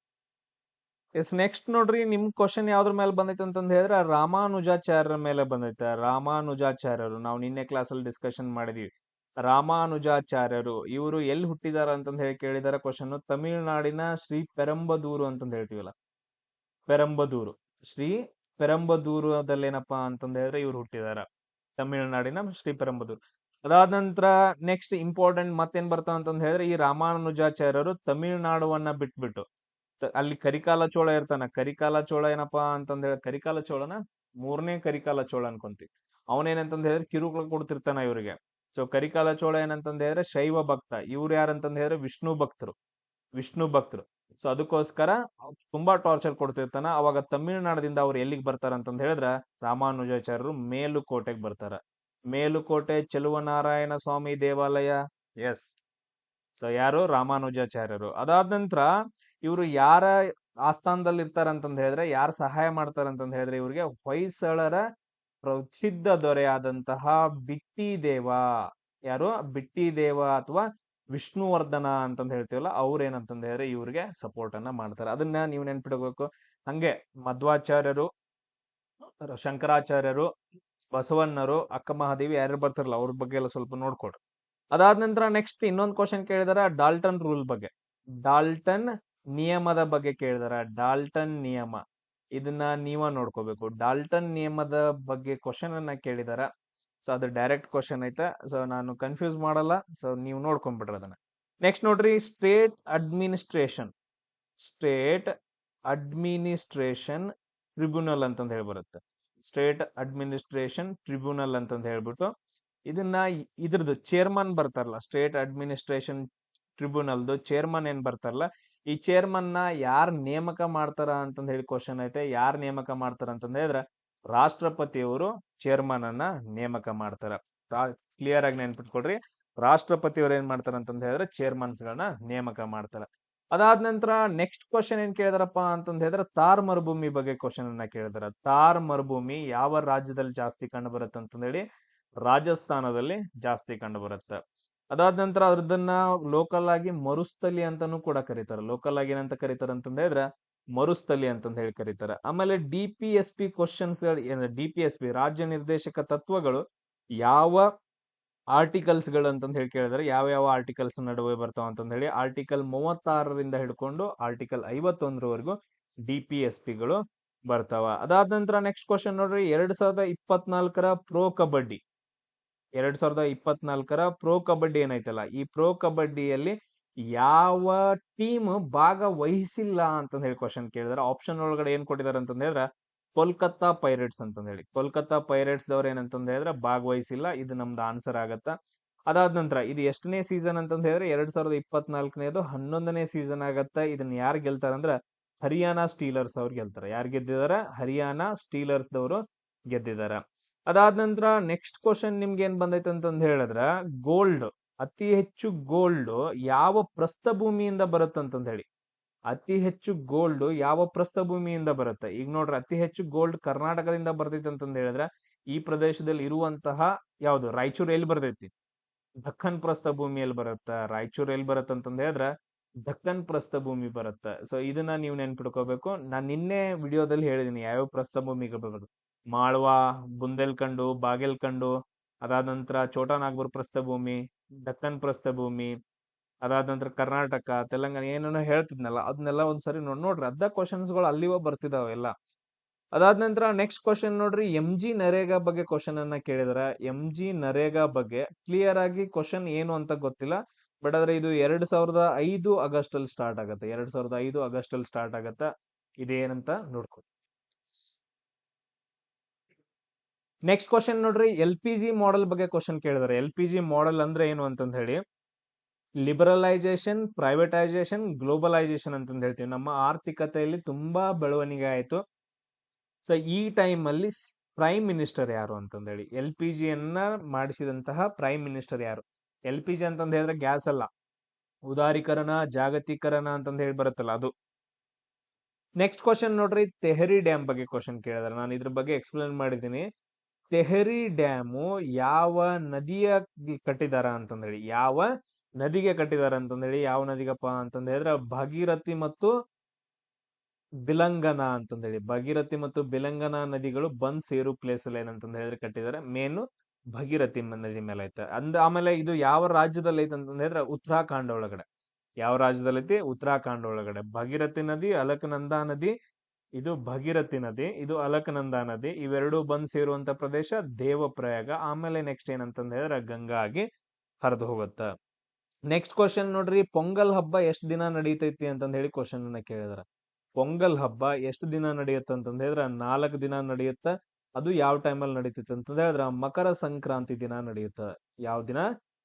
ಎಸ್, ನೆಕ್ಸ್ಟ್ ನೋಡ್ರಿ, ನಿಮ್ ಕ್ವಶನ್ ಯಾವ್ದ್ರ ಮೇಲೆ ಬಂದೈತೆ ಅಂತಂದ್ ಹೇಳಿದ್ರೆ ರಾಮಾನುಜಾಚಾರ್ಯರ ಮೇಲೆ ಬಂದೈತೆ. ರಾಮಾನುಜಾಚಾರ್ಯರು ನಾವು ನಿನ್ನೆ ಕ್ಲಾಸ್ ಅಲ್ಲಿ ಡಿಸ್ಕಷನ್ ಮಾಡಿದೀವಿ. ರಾಮಾನುಜಾಚಾರ್ಯರು ಇವರು ಎಲ್ಲಿ ಹುಟ್ಟಿದಾರ ಅಂತಂದ್ ಹೇಳಿ ಕೇಳಿದಾರ ಕ್ವಶನ್. ತಮಿಳುನಾಡಿನ ಶ್ರೀ ಪೆರಂಬದೂರು ಅಂತಂದ್ ಹೇಳ್ತೀವಲ್ಲ, ಪೆರಂಬದೂರು, ಶ್ರೀ ಪೆರಂಬದೂರದಲ್ಲೇನಪ್ಪಾ ಅಂತಂದ್ ಹೇಳಿದ್ರೆ ಇವ್ರು ಹುಟ್ಟಿದಾರ, ತಮಿಳುನಾಡಿನ ಶ್ರೀ ಪೆರಂಬದೂರು. ಅದಾದ ನಂತರ ನೆಕ್ಸ್ಟ್ ಇಂಪಾರ್ಟೆಂಟ್ ಮತ್ತೇನ್ ಬರ್ತಾವ ಅಂತಂದ್ ಹೇಳಿದ್ರೆ ಈ ರಾಮಾನುಜಾಚಾರ್ಯರು ತಮಿಳುನಾಡುವನ್ನ ಬಿಟ್ಬಿಟ್ಟು ಅಲ್ಲಿ ಕರಿಕಾಲ ಚೋಳ ಇರ್ತಾನ. ಕರಿಕಾಲ ಚೋಳ ಏನಪ್ಪಾ ಅಂತಂದ್ ಹೇಳಿ, ಕರಿಕಾಲ ಚೋಳನ 3ನೇ ಕರಿಕಾಲ ಚೋಳ ಅನ್ಕೊಂತೀವಿ. ಅವನೇನಂತಂದ್ ಹೇಳಿದ್ರೆ ಕಿರುಕುಳ ಕೊಡ್ತಿರ್ತಾನ ಇವ್ರಿಗೆ. ಸೊ ಕರಿಕಾಲ ಚೋಳ ಏನಂತಂದ್ ಹೇಳಿದ್ರೆ ಶೈವ ಭಕ್ತ. ಇವ್ರು ಯಾರಂತಂದ್ ಹೇಳಿದ್ರೆ ವಿಷ್ಣು ಭಕ್ತರು. ಸೊ ಅದಕ್ಕೋಸ್ಕರ ತುಂಬಾ ಟಾರ್ಚರ್ ಕೊಡ್ತಿರ್ತಾನ. ಅವಾಗ ತಮಿಳುನಾಡದಿಂದ ಅವ್ರು ಎಲ್ಲಿಗೆ ಬರ್ತಾರ ಅಂತಂದ್ ಹೇಳಿದ್ರ ರಾಮಾನುಜಾಚಾರ್ಯರು ಮೇಲುಕೋಟೆಗೆ ಬರ್ತಾರ. ಮೇಲುಕೋಟೆ ಚೆಲುವನಾರಾಯಣ ಸ್ವಾಮಿ ದೇವಾಲಯ. ಎಸ್, ಸೊ ಯಾರು? ರಾಮಾನುಜಾಚಾರ್ಯರು. ಅದಾದ ನಂತರ ಇವರು ಯಾರ ಆಸ್ಥಾನದಲ್ಲಿ ಇರ್ತಾರ ಅಂತಂದ್ ಹೇಳಿದ್ರೆ, ಯಾರು ಸಹಾಯ ಮಾಡ್ತಾರ ಅಂತಂದ್ ಹೇಳಿದ್ರೆ ಇವ್ರಿಗೆ ಹೊಯ್ಸಳರ ಪ್ರಸಿದ್ಧ ದೊರೆಯಾದಂತಹ ಬಿಟ್ಟಿ ದೇವ. ಯಾರು? ಬಿಟ್ಟಿ ದೇವ ಅಥವಾ ವಿಷ್ಣುವರ್ಧನ ಅಂತಂದ್ ಹೇಳ್ತೀವಲ್ಲ, ಅವ್ರೇನಂತಂದ್ ಹೇಳಿದ್ರೆ ಇವ್ರಿಗೆ ಸಪೋರ್ಟ್ ಅನ್ನ ಮಾಡ್ತಾರೆ. ಅದನ್ನ ನೀವು ನೆನ್ಪಿಡ್ಬೇಕು. ಹಂಗೆ ಮಧ್ವಾಚಾರ್ಯರು, ಶಂಕರಾಚಾರ್ಯರು, ಬಸವಣ್ಣರು, ಅಕ್ಕ ಮಹಾದೇವಿ ಯಾರ್ಯಾರು ಬರ್ತಾರಲ್ಲ ಅವ್ರ ಬಗ್ಗೆ ಎಲ್ಲ ಸ್ವಲ್ಪ ನೋಡ್ಕೊಡ್ರಿ. ಅದಾದ ನಂತರ ನೆಕ್ಸ್ಟ್ ಇನ್ನೊಂದು ಕ್ವಶನ್ ಕೇಳಿದಾರ ಡಾಲ್ಟನ್ ರೂಲ್ ಬಗ್ಗೆ, ಡಾಲ್ಟನ್ ನಿಯಮದ ಬಗ್ಗೆ ಕೇಳಿದಾರ. ಡಾಲ್ಟನ್ ನಿಯಮ ಇದನ್ನ ನೀವ ನೋಡ್ಕೋಬೇಕು. ಡಾಲ್ಟನ್ ನಿಯಮದ ಬಗ್ಗೆ ಕ್ವಶನ್ ಅನ್ನ ಕೇಳಿದಾರ. ಸೊ ಅದು ಡೈರೆಕ್ಟ್ ಕ್ವಶನ್ ಐತೆ, ಸೊ ನಾನು ಕನ್ಫ್ಯೂಸ್ ಮಾಡಲ್ಲ. ಸೊ ನೀವು ನೋಡ್ಕೊಂಡ್ಬಿಡ್ರಿ ಅದನ್ನ. ನೆಕ್ಸ್ಟ್ ನೋಡ್ರಿ, ಸ್ಟೇಟ್ ಅಡ್ಮಿನಿಸ್ಟ್ರೇಷನ್ ಟ್ರಿಬ್ಯುನಲ್ ಅಂತಂದ್ ಹೇಳಿ ಬರುತ್ತೆ. ಸ್ಟೇಟ್ ಅಡ್ಮಿನಿಸ್ಟ್ರೇಷನ್ ಟ್ರಿಬ್ಯುನಲ್ ಅಂತಂದ್ ಹೇಳ್ಬಿಟ್ಟು ಇದನ್ನ ಇದ್ರದ್ದು ಚೇರ್ಮನ್ ಬರ್ತಾರಲ್ಲ, ಸ್ಟೇಟ್ ಅಡ್ಮಿನಿಸ್ಟ್ರೇಷನ್ ಟ್ರಿಬ್ಯುನಲ್ದು ಚೇರ್ಮನ್ ಏನ್ ಬರ್ತಾರಲ್ಲ, ಈ ಚೇರ್ಮನ್ ನ ಯಾರ್ ನೇಮಕ ಮಾಡ್ತಾರ ಅಂತಂದ್ ಹೇಳಿ ಕ್ವಶನ್ ಐತೆ. ಯಾರ್ ನೇಮಕ ಮಾಡ್ತಾರ ಅಂತಂದ್ ಹೇಳಿದ್ರೆ ರಾಷ್ಟ್ರಪತಿಯವರು ಚೇರ್ಮನ್ ಅನ್ನ ನೇಮಕ ಮಾಡ್ತಾರ. ಕ್ಲಿಯರ್ ಆಗಿ ನೆನ್ಪಿಟ್ಕೊಡ್ರಿ, ರಾಷ್ಟ್ರಪತಿಯವರು ಏನ್ ಮಾಡ್ತಾರ ಅಂತಂದ್ ಹೇಳಿದ್ರೆ ಚೇರ್ಮನ್ಸ್ ಗಳನ್ನ ನೇಮಕ ಮಾಡ್ತಾರ. ಅದಾದ ನಂತರ ನೆಕ್ಸ್ಟ್ ಕ್ವಶನ್ ಏನ್ ಕೇಳಿದಾರಪ್ಪ ಅಂತಂದ್ ಹೇಳಿದ್ರೆ ಥಾರ್ ಮರುಭೂಮಿ ಬಗ್ಗೆ ಕ್ವಶನ್ ಅನ್ನ ಕೇಳಿದಾರ. ಥಾರ್ ಮರುಭೂಮಿ ಯಾವ ರಾಜ್ಯದಲ್ಲಿ ಜಾಸ್ತಿ ಕಂಡು ಬರುತ್ತೆ ಅಂತಂದ್ ಹೇಳಿ ರಾಜಸ್ಥಾನದಲ್ಲಿ ಜಾಸ್ತಿ ಕಂಡು ಬರುತ್ತೆ. ಅದಾದ ನಂತರ ಅದ್ರದನ್ನ ಲೋಕಲ್ ಆಗಿ ಮರುಸ್ಥಲಿ ಅಂತಾನೂ ಕೂಡ ಕರೀತಾರ. ಲೋಕಲ್ ಆಗಿ ಏನಂತ ಕರೀತಾರ ಅಂತಂದ್ ಹೇಳಿದ್ರೆ ಮರುಸ್ಥಲಿ ಅಂತಂದ್ ಹೇಳಿ ಕರೀತಾರ. ಆಮೇಲೆ DPSP ಕ್ವಶನ್ಸ್ DPSP ರಾಜ್ಯ ನಿರ್ದೇಶಕ ತತ್ವಗಳು ಯಾವ ಆರ್ಟಿಕಲ್ಸ್ ಗಳು ಅಂತಂದ್ ಹೇಳಿ ಕೇಳಿದಾರೆ. ಯಾವ ಯಾವ ಆರ್ಟಿಕಲ್ಸ್ ನಡುವೆ ಬರ್ತಾವ ಅಂತಂದ್ ಹೇಳಿ ಆರ್ಟಿಕಲ್ 36ರಿಂದ ಹಿಡ್ಕೊಂಡು ಆರ್ಟಿಕಲ್ 51ರವರೆಗೂ DPSP ಗಳು ಬರ್ತಾವ. ಅದಾದ ನಂತರ ನೆಕ್ಸ್ಟ್ ಕ್ವಶನ್ ನೋಡ್ರಿ, 2024ರ ಪ್ರೋ ಕಬಡ್ಡಿ 2024ರ ಪ್ರೋ ಕಬಡ್ಡಿ ಏನೈತಲ್ಲ, ಈ ಪ್ರೋ ಕಬಡ್ಡಿಯಲ್ಲಿ ಯಾವ ಟೀಮ್ ಭಾಗವಹಿಸಿಲ್ಲ ಅಂತಂದ್ ಹೇಳಿ ಕ್ವಶನ್ ಕೇಳಿದಾರೆ. ಆಪ್ಷನ್ ಒಳಗಡೆ ಏನ್ ಕೊಟ್ಟಿದಾರೆ ಅಂತಂದ್ ಹೇಳಿದ್ರೆ ಕೋಲ್ಕತ್ತಾ ಪೈರೇಟ್ಸ್ ಅಂತಂದ್ ಹೇಳಿ. ಕೋಲ್ಕತ್ತಾ ಪೈರೇಟ್ಸ್ ದವ್ರ ಏನಂತಂದ್ ಹೇಳಿದ್ರೆ ಭಾಗವಹಿಸಿಲ್ಲ. ಇದು ನಮ್ದು ಆನ್ಸರ್ ಆಗತ್ತ. ಅದಾದ ನಂತರ ಇದು ಎಷ್ಟನೇ ಸೀಸನ್ ಅಂತಂದ್ ಹೇಳಿದ್ರೆ 2024ನೇದು 11ನೇ ಸೀಸನ್ ಆಗತ್ತ. ಇದನ್ನ ಯಾರು ಗೆಲ್ತಾರಂದ್ರ ಹರಿಯಾಣ ಸ್ಟೀಲರ್ಸ್ ಅವ್ರು ಗೆಲ್ತಾರೆ. ಯಾರು ಗೆದ್ದಿದಾರ? ಹರಿಯಾಣ ಸ್ಟೀಲರ್ಸ್ ದವರು ಗೆದ್ದಿದಾರ. ಅದಾದ ನಂತರ ನೆಕ್ಸ್ಟ್ ಕ್ವಶನ್ ನಿಮ್ಗೆ ಏನ್ ಬಂದೈತೆ ಅಂತಂದ್ ಹೇಳಿದ್ರ ಗೋಲ್ಡ್, ಅತಿ ಹೆಚ್ಚು ಗೋಲ್ಡ್ ಯಾವ ಪ್ರಸ್ಥಭೂಮಿಯಿಂದ ಬರುತ್ತಂತಂದ್ ಹೇಳಿ. ಅತಿ ಹೆಚ್ಚು ಗೋಲ್ಡ್ ಯಾವ ಪ್ರಸ್ಥಭೂಮಿಯಿಂದ ಬರುತ್ತೆ? ಈಗ ನೋಡ್ರಿ, ಅತಿ ಹೆಚ್ಚು ಗೋಲ್ಡ್ ಕರ್ನಾಟಕದಿಂದ ಬರ್ತೈತಿ ಅಂತಂದ್ ಹೇಳಿದ್ರೆ ಈ ಪ್ರದೇಶದಲ್ಲಿ ಇರುವಂತಹ ಯಾವ್ದು ರಾಯಚೂರು ಎಲ್ಲಿ ಬರ್ತೈತಿ? ದಕ್ಕನ್ ಪ್ರಸ್ಥಭೂಮಿಯಲ್ಲಿ ಬರುತ್ತ. ರಾಯಚೂರು ಎಲ್ಲಿ ಬರುತ್ತೆ ಅಂತಂದ್ ಹೇಳಿದ್ರೆ ದಕ್ಕನ್ ಪ್ರಸ್ಥಭೂಮಿ ಬರುತ್ತೆ. ಸೊ ಇದನ್ನ ನೀವು ನೆನ್ಪಿಡ್ಕೋಬೇಕು. ನಾನ್ ನಿನ್ನೆ ವಿಡಿಯೋದಲ್ಲಿ ಹೇಳಿದೀನಿ ಯಾವ್ಯಾವ ಪ್ರಸ್ಥಭೂಮಿಗೆ ಬರೋದು. ಮಾಳ್ವಾ, ಬುಂದೇಲ್ಖಂಡು, ಬಾಗೇಲ್ಖಂಡು, ಅದಾದ ನಂತರ ಛೋಟಾ ನಾಗ್ಪುರ್ ಪ್ರಸ್ಥಭೂಮಿ, ದಕ್ಕನ್ ಪ್ರಸ್ಥಭೂಮಿ, ಅದಾದ ನಂತರ ಕರ್ನಾಟಕ, ತೆಲಂಗಾಣ ಏನೇನೋ ಹೇಳ್ತಿದ್ನಲ್ಲ ಅದನ್ನೆಲ್ಲ ಒಂದ್ಸರಿ ನೋಡ್ರಿ. ಅದ ಕ್ವಶನ್ಸ್ ಗಳು ಅಲ್ಲಿವ ಬರ್ತಿದಾವ ಎಲ್ಲ. ಅದಾದ ನಂತರ ನೆಕ್ಸ್ಟ್ ಕ್ವಶನ್ ನೋಡ್ರಿ, MG ನರೇಗಾ ಬಗ್ಗೆ ಕ್ವಶನ್ ಅನ್ನ ಕೇಳಿದಾರ. MG ನರೇಗಾ ಬಗ್ಗೆ ಕ್ಲಿಯರ್ ಆಗಿ ಕ್ವಶನ್ ಏನು ಅಂತ ಗೊತ್ತಿಲ್ಲ, ಬಟ್ ಆದ್ರೆ ಇದು 2005 ಆಗಸ್ಟ್ ಅಲ್ಲಿ ಸ್ಟಾರ್ಟ್ ಆಗತ್ತೆ. 2005 ಆಗಸ್ಟ್ ಅಲ್ಲಿ ಸ್ಟಾರ್ಟ್ ಆಗತ್ತ. ಇದೇನಂತ ನೋಡ್ಕೊಳ್ಳಿ. ನೆಕ್ಸ್ಟ್ ಕ್ವಶನ್ ನೋಡ್ರಿ, LPG ಮಾಡೆಲ್ ಬಗ್ಗೆ ಕ್ವಶನ್ ಕೇಳಿದಾರೆ. LPG ಮಾಡೆಲ್ ಅಂದ್ರೆ ಏನು ಅಂತಂದ್ ಹೇಳಿ ಲಿಬರಲೈಸೇಷನ್, ಪ್ರೈವೇಟೈಸೇಷನ್, ಗ್ಲೋಬಲೈಸೇಷನ್ ಅಂತಂದ್ ಹೇಳ್ತೀವಿ. ನಮ್ಮ ಆರ್ಥಿಕತೆಯಲ್ಲಿ ತುಂಬಾ ಬೆಳವಣಿಗೆ ಆಯ್ತು. ಸೊ ಈ ಟೈಮ್ ಅಲ್ಲಿ ಪ್ರೈಮ್ ಮಿನಿಸ್ಟರ್ ಯಾರು ಅಂತಂದ್ ಹೇಳಿ, LPG ಯನ್ನ ಮಾಡಿಸಿದಂತಹ ಪ್ರೈಮ್ ಮಿನಿಸ್ಟರ್ ಯಾರು? LPG ಅಂತಂದ್ ಹೇಳಿದ್ರೆ ಗ್ಯಾಸ್ ಅಲ್ಲ, ಉದಾರೀಕರಣ, ಜಾಗತೀಕರಣ ಅಂತಂದ್ ಹೇಳಿ ಬರುತ್ತಲ್ಲ ಅದು. ನೆಕ್ಸ್ಟ್ ಕ್ವಶನ್ ನೋಡ್ರಿ, ತೆಹರಿ ಡ್ಯಾಮ್ ಬಗ್ಗೆ ಕ್ವಶನ್ ಕೇಳಿದಾರೆ. ನಾನು ಇದ್ರ ಬಗ್ಗೆ ಎಕ್ಸ್ಪ್ಲೇನ್ ಮಾಡಿದ್ದೀನಿ. ತೆಹರಿ ಡ್ಯಾಮು ಯಾವ ನದಿಯ ಕಟ್ಟಿದಾರ ಅಂತಂದೇಳಿ, ಯಾವ ನದಿಗೆ ಕಟ್ಟಿದಾರ ಅಂತಂದೇಳಿ, ಯಾವ ನದಿಗಪ್ಪ ಅಂತಂದ ಹೇಳಿದ್ರೆ ಭಾಗೀರಥಿ ಮತ್ತು ಬಿಲಂಗನಾ ಅಂತಂದೇಳಿ, ಭಾಗೀರಥಿ ಮತ್ತು ಬಿಲಂಗನಾ ನದಿಗಳು ಬಂದ್ ಸೇರು ಪ್ಲೇಸ್ ಅಲ್ಲಿ ಏನಂತಂದ ಹೇಳಿದ್ರೆ ಕಟ್ಟಿದ್ದಾರೆ. ಮೇನು ಭಾಗೀರಥಿ ನದಿ ಮೇಲೆ ಐತೆ. ಆಮೇಲೆ ಇದು ಯಾವ ರಾಜ್ಯದಲ್ಲಿ ಐತೆ ಅಂತಂದ ಹೇಳಿದ್ರೆ ಉತ್ತರಾಖಂಡ್ ಒಳಗಡೆ. ಯಾವ ರಾಜ್ಯದಲ್ಲಿ ಐತಿ? ಉತ್ತರಾಖಂಡ್ ಒಳಗಡೆ. ಭಾಗೀರಥಿ ನದಿ, ಅಲಕನಂದಾ ನದಿ, ಇದು ಭಾಗೀರಥಿ ನದಿ, ಇದು ಅಲಕನಂದಾ ನದಿ, ಇವೆರಡು ಬಂದ್ ಸೇರುವಂತ ಪ್ರದೇಶ ದೇವಪ್ರಯಾಗ. ಆಮೇಲೆ ನೆಕ್ಸ್ಟ್ ಏನಂತಂದ ಹೇಳಿದ್ರೆ ಗಂಗಾ ಆಗಿ ಹರಿದು ಹೋಗುತ್ತ. ನೆಕ್ಸ್ಟ್ ಕ್ವಶನ್ ನೋಡ್ರಿ, ಪೊಂಗಲ್ ಹಬ್ಬ ಎಷ್ಟು ದಿನ ನಡೀತೈತಿ ಅಂತಂದ ಹೇಳಿ ಕ್ವಶನ್ ಅನ್ನ ಕೇಳಿದ್ರ. ಪೊಂಗಲ್ ಹಬ್ಬ ಎಷ್ಟು ದಿನ ನಡೆಯುತ್ತ ಅಂತಂದ ಹೇಳಿದ್ರ 4 ದಿನ ನಡೆಯುತ್ತ. ಅದು ಯಾವ ಟೈಮಲ್ಲಿ ನಡೀತೈತಿ ಅಂತಂದ ಹೇಳಿದ್ರ ಮಕರ ಸಂಕ್ರಾಂತಿ ದಿನ ನಡೆಯುತ್ತ. ಯಾವ ದಿನ?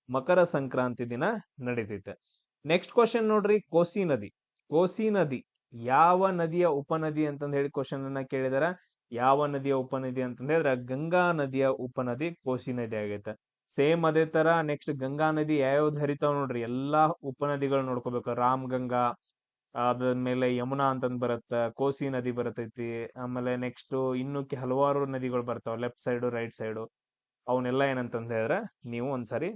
ಮಕರ ಸಂಕ್ರಾಂತಿ ದಿನ ನಡೀತೈತೆ. ನೆಕ್ಸ್ಟ್ ಕ್ವಶನ್ ನೋಡ್ರಿ, ಕೋಸಿ ನದಿ. ಕೋಸಿ ನದಿ ಯಾವ ನದಿಯ ಉಪನದಿ ಅಂತಂದ ಹೇಳಿ ಕ್ವಶನ್ ಅನ್ನ ಕೇಳಿದಾರ. ಯಾವ ನದಿಯ ಉಪನದಿ ಅಂತಂದ ಹೇಳಿದ್ರೆ ಗಂಗಾ ನದಿಯ ಉಪನದಿ ಕೋಸಿ ನದಿ ಆಗೈತೆ. ಸೇಮ್ ಅದೇ ತರ ನೆಕ್ಸ್ಟ್ ಗಂಗಾ ನದಿ ಯಾವ್ಯಾವ್ದು ಹರಿತಾವ್ ನೋಡ್ರಿ, ಎಲ್ಲಾ ಉಪನದಿಗಳು ನೋಡ್ಕೋಬೇಕು. ರಾಮ್ ಗಂಗಾ, ಅದಾದ್ಮೇಲೆ ಯಮುನಾ ಅಂತಂದ್ ಬರುತ್ತ, ಕೋಸಿ ನದಿ ಬರತೈತಿ. ಆಮೇಲೆ ನೆಕ್ಸ್ಟ್ ಇನ್ನು ಹಲವಾರು ನದಿಗಳು ಬರ್ತಾವ, ಲೆಫ್ಟ್ ಸೈಡ್ ರೈಟ್ ಸೈಡ್. ಅವನ್ನೆಲ್ಲ ಏನಂತಂದ ಹೇಳಿದ್ರೆ ನೀವು ಒಂದ್ಸರಿ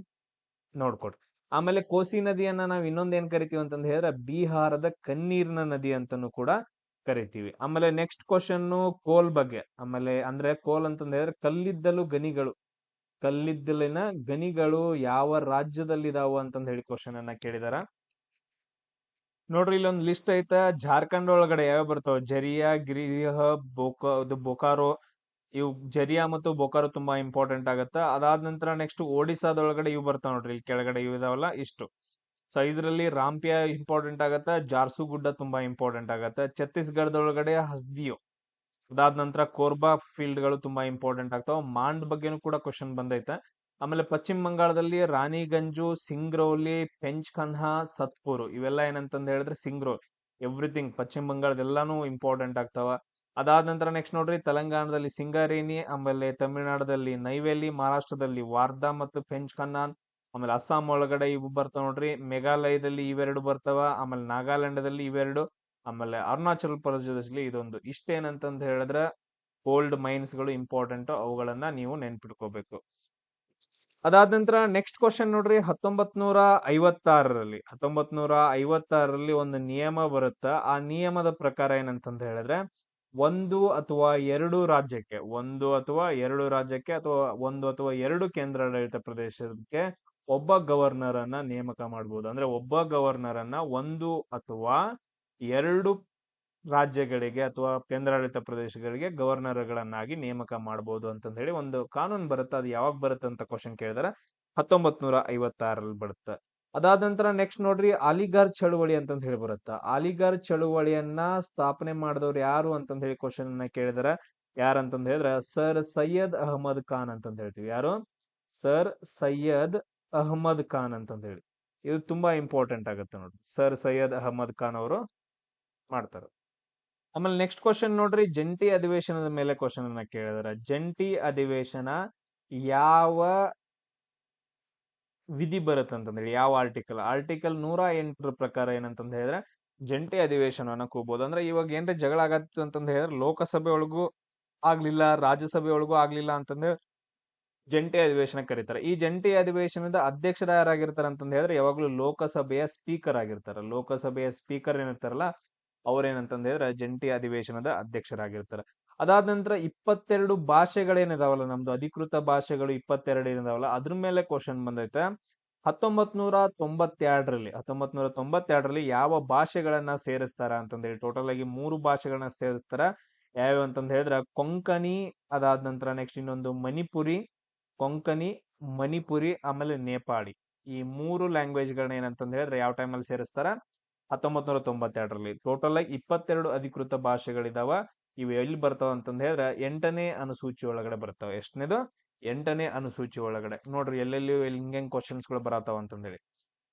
ನೋಡ್ಕೊಡ್ರಿ. ಆಮೇಲೆ ಕೋಸಿ ನದಿಯನ್ನ ನಾವ್ ಇನ್ನೊಂದ್ ಏನ್ ಕರಿತೀವಿ ಅಂತಂದ ಹೇಳಿದ್ರೆ ಬಿಹಾರದ ಕಣ್ಣೀರಿನ ನದಿ ಅಂತಾನು ಕೂಡ ಕರಿತೀವಿ. ಆಮೇಲೆ ನೆಕ್ಸ್ಟ್ ಕ್ವಶನ್ ಕೋಲ್ ಬಗ್ಗೆ. ಆಮೇಲೆ ಅಂದ್ರೆ ಕೋಲ್ ಅಂತಂದ ಹೇಳಿದ್ರೆ ಕಲ್ಲಿದ್ದಲು ಗಣಿಗಳು. ಕಲ್ಲಿದ್ದಲಿನ ಗಣಿಗಳು ಯಾವ ರಾಜ್ಯದಲ್ಲಿ ಇದಾವ ಅಂತಂದ ಹೇಳಿ ಕ್ವಶನ್ ಅನ್ನ ಕೇಳಿದಾರ. ನೋಡ್ರಿ, ಇಲ್ಲೊಂದು ಲಿಸ್ಟ್ ಐತ. ಜಾರ್ಖಂಡ್ ಒಳಗಡೆ ಯಾವ ಬರ್ತಾವ? ಜರಿಯಾ, ಗಿರಿಹ, ಬೊಕಾರೋ. ಇವು ಜರಿಯಾ ಮತ್ತು ಬೊಕಾರೋ ತುಂಬಾ ಇಂಪಾರ್ಟೆಂಟ್ ಆಗತ್ತ. ಅದಾದ ನಂತರ ನೆಕ್ಸ್ಟ್ ಒಡಿಸಾದೊಳಗಡೆ ಇವು ಬರ್ತಾವ ನೋಡ್ರಿ, ಇಲ್ಲಿ ಕೆಳಗಡೆ ಇವು ಇದಾವಲ್ಲ ಇಷ್ಟು. ಸೊ ಇದರಲ್ಲಿ ರಾಂಪಿಯಾ ಇಂಪಾರ್ಟೆಂಟ್ ಆಗತ್ತ, ಜಾರ್ಸುಗುಡ್ಡ ತುಂಬಾ ಇಂಪಾರ್ಟೆಂಟ್ ಆಗತ್ತ. ಛತ್ತೀಸ್ಗಢದೊಳಗಡೆ ಹಸ್ದಿಯೋ, ಅದಾದ ನಂತರ ಕೋರ್ಬಾ ಫೀಲ್ಡ್ ಗಳು ತುಂಬಾ ಇಂಪಾರ್ಟೆಂಟ್ ಆಗ್ತಾವ. ಮಾಂಡ್ ಬಗ್ಗೆನೂ ಕೂಡ ಕ್ವಶನ್ ಬಂದೈತೆ. ಆಮೇಲೆ ಪಶ್ಚಿಮ ಬಂಗಾಳದಲ್ಲಿ ರಾಣಿಗಂಜು, ಸಿಂಗ್ರೌಲಿ, ಪೆಂಚ್ಕನ್ಹಾ, ಸತ್ಪುರ್, ಇವೆಲ್ಲ ಏನಂತಂದ ಹೇಳಿದ್ರೆ ಸಿಂಗ್ರೌಲಿ. ಎವ್ರಿಥಿಂಗ್ ಪಶ್ಚಿಮ ಬಂಗಾಳದೆಲ್ಲಾನು ಇಂಪಾರ್ಟೆಂಟ್ ಆಗ್ತಾವ. ಅದಾದ ನಂತರ ನೆಕ್ಸ್ಟ್ ನೋಡ್ರಿ, ತೆಲಂಗಾಣದಲ್ಲಿ ಸಿಂಗಾರೇನಿ, ಆಮೇಲೆ ತಮಿಳುನಾಡಲ್ಲಿ ನೈವೇಲಿ, ಮಹಾರಾಷ್ಟ್ರದಲ್ಲಿ ವಾರ್ಧಾ ಮತ್ತು ಪೆಂಚ್ಕನ್ನಾನ್, ಆಮೇಲೆ ಅಸ್ಸಾಂ ಒಳಗಡೆ ಇವು ಬರ್ತಾವ ನೋಡ್ರಿ. ಮೇಘಾಲಯದಲ್ಲಿ ಇವೆರಡು ಬರ್ತಾವ. ಆಮೇಲೆ ನಾಗಾಲ್ಯಾಂಡದಲ್ಲಿ ಇವೆರಡು. ಆಮೇಲೆ ಅರುಣಾಚಲ್ ಪ್ರದೇಶದಲ್ಲಿ ಇದೊಂದು. ಇಷ್ಟೇನಂತಂದ ಹೇಳಿದ್ರೆ ಗೋಲ್ಡ್ ಮೈನ್ಸ್ ಗಳು ಇಂಪಾರ್ಟೆಂಟ್, ಅವುಗಳನ್ನ ನೀವು ನೆನ್ಪಿಟ್ಕೋಬೇಕು. ಅದಾದ ನಂತರ ನೆಕ್ಸ್ಟ್ ಕ್ವಶನ್ ನೋಡ್ರಿ, 1956ರಲ್ಲಿ ಒಂದು ನಿಯಮ ಬರುತ್ತ. ಆ ನಿಯಮದ ಪ್ರಕಾರ ಏನಂತಂದ ಹೇಳಿದ್ರೆ ಒಂದು ಅಥವಾ ಎರಡು ರಾಜ್ಯಕ್ಕೆ ಅಥವಾ ಒಂದು ಅಥವಾ ಎರಡು ಕೇಂದ್ರಾಡಳಿತ ಪ್ರದೇಶಕ್ಕೆ ಒಬ್ಬ ಗವರ್ನರ್ ಅನ್ನ ನೇಮಕ ಮಾಡಬಹುದು. ಅಂದ್ರೆ ಒಬ್ಬ ಗವರ್ನರ್ ಅನ್ನ ಒಂದು ಅಥವಾ ಎರಡು ರಾಜ್ಯಗಳಿಗೆ ಅಥವಾ ಕೇಂದ್ರಾಡಳಿತ ಪ್ರದೇಶಗಳಿಗೆ ಗವರ್ನರ್ಗಳನ್ನಾಗಿ ನೇಮಕ ಮಾಡಬಹುದು ಅಂತಂದ ಹೇಳಿ ಒಂದು ಕಾನೂನು ಬರುತ್ತೆ. ಅದು ಯಾವಾಗ ಬರುತ್ತೆ ಅಂತ ಕ್ವಶನ್ ಕೇಳಿದ್ರೆ 1956ರಲ್ಲಿ ಬರುತ್ತೆ. ಅದಾದ ನಂತರ ನೆಕ್ಸ್ಟ್ ನೋಡ್ರಿ, ಅಲಿಗರ್ ಚಳುವಳಿ ಅಂತಂದ ಹೇಳಿ ಬರುತ್ತೆ. ಅಲಿಗರ್ ಚಳುವಳಿಯನ್ನ ಸ್ಥಾಪನೆ ಮಾಡಿದವ್ರು ಯಾರು ಅಂತಂದ ಹೇಳಿ ಕ್ವಶನ್ ಅನ್ನ ಕೇಳಿದಾರೆ. ಯಾರಂತಂದ ಹೇಳಿದ್ರೆ ಸರ್ ಸೈಯದ್ ಅಹಮದ್ ಖಾನ್ ಅಂತಂದ ಹೇಳ್ತೀವಿ. ಯಾರು? ಸರ್ ಸೈಯದ್ ಅಹಮದ್ ಖಾನ್ ಅಂತಂದ ಹೇಳಿ. ಇದು ತುಂಬಾ ಇಂಪಾರ್ಟೆಂಟ್ ಆಗುತ್ತೆ ನೋಡ್ರಿ, ಸರ್ ಸೈಯದ್ ಅಹಮದ್ ಖಾನ್ ಅವರು ಮಾಡ್ತಾರೆ. ಆಮೇಲೆ ನೆಕ್ಸ್ಟ್ ಕ್ವಶನ್ ನೋಡ್ರಿ, ಜಂಟಿ ಅಧಿವೇಶನದ ಮೇಲೆ ಕ್ವಶನ್ ಅನ್ನ ಕೇಳಿದಾರೆ. ಜಂಟಿ ಅಧಿವೇಶನ ಯಾವ ವಿಧಿ ಬರುತ್ತೆ ಅಂತಂದೇಳಿ, ಯಾವ ಆರ್ಟಿಕಲ್ 108 ಪ್ರಕಾರ ಏನಂತಂದ ಹೇಳಿದ್ರೆ ಜಂಟಿ ಅಧಿವೇಶನವನ್ನ ಕೂಬಹುದು. ಅಂದ್ರೆ ಇವಾಗ ಏನ್ರಿ ಜಗಳ ಆಗತ್ತೆ ಅಂತಂದ ಹೇಳಿದ್ರೆ ಲೋಕಸಭೆ ಒಳಗೂ ಆಗ್ಲಿಲ್ಲ, ರಾಜ್ಯಸಭೆ ಒಳಗೂ ಆಗ್ಲಿಲ್ಲ ಅಂತಂದ್ರೆ ಜಂಟಿ ಅಧಿವೇಶನ ಕರೀತಾರೆ. ಈ ಜಂಟಿ ಅಧಿವೇಶನದ ಅಧ್ಯಕ್ಷರ ಯಾರಾಗಿರ್ತಾರ ಅಂತಂದ ಹೇಳಿದ್ರೆ ಯಾವಾಗ್ಲೂ ಲೋಕಸಭೆಯ ಸ್ಪೀಕರ್ ಆಗಿರ್ತಾರ. ಲೋಕಸಭೆಯ ಸ್ಪೀಕರ್ ಏನಿರ್ತಾರಲ್ಲ ಅವ್ರೇನಂತಂದ ಹೇಳಿದ್ರೆ ಜಂಟಿ ಅಧಿವೇಶನದ ಅಧ್ಯಕ್ಷರಾಗಿರ್ತಾರೆ. ಅದಾದ ನಂತರ 22 ಭಾಷೆಗಳೇನಿದಾವಲ್ಲ, ನಮ್ದು ಅಧಿಕೃತ ಭಾಷೆಗಳು 22 ಏನಿದಾವಲ್ಲ, ಅದ್ರ ಮೇಲೆ ಕ್ವಶನ್ ಬಂದೈತೆ. 1992ರಲ್ಲಿ ಯಾವ ಭಾಷೆಗಳನ್ನ ಸೇರಿಸ್ತಾರ ಅಂತಂದೇಳಿ ಟೋಟಲ್ ಆಗಿ 3 ಭಾಷೆಗಳನ್ನ ಸೇರಿಸ್ತಾರ. ಯಾವ್ಯಾವ ಅಂತಂದ ಹೇಳಿದ್ರೆ ಕೊಂಕಣಿ, ಅದಾದ ನಂತರ ನೆಕ್ಸ್ಟ್ ಇನ್ನೊಂದು ಕೊಂಕಣಿ, ಮಣಿಪುರಿ, ಆಮೇಲೆ ನೇಪಾಳಿ. ಈ 3 ಲ್ಯಾಂಗ್ವೇಜ್ ಗಳನ್ನ ಏನಂತಂದ ಹೇಳಿದ್ರೆ ಯಾವ ಟೈಮಲ್ಲಿ ಸೇರಿಸ್ತಾರ? 1992ರಲ್ಲಿ. ಟೋಟಲ್ ಆಗಿ 22 ಅಧಿಕೃತ ಭಾಷೆಗಳಿದಾವ. ಇವು ಎಲ್ಲಿ ಬರ್ತಾವ ಅಂತಂದ ಹೇಳಿದ್ರೆ 8ನೇ ಅನುಸೂಚಿ ಒಳಗಡೆ ಬರ್ತಾವ. ಎಷ್ಟನೇದು? 8ನೇ ಅನುಸೂಚಿ ಒಳಗಡೆ. ನೋಡ್ರಿ ಎಲ್ಲೆಲ್ಲಿ ಹಿಂಗೆ ಕ್ವಶನ್ಸ್ ಗಳು ಬರತಾವ ಅಂತಂದೇಳಿ.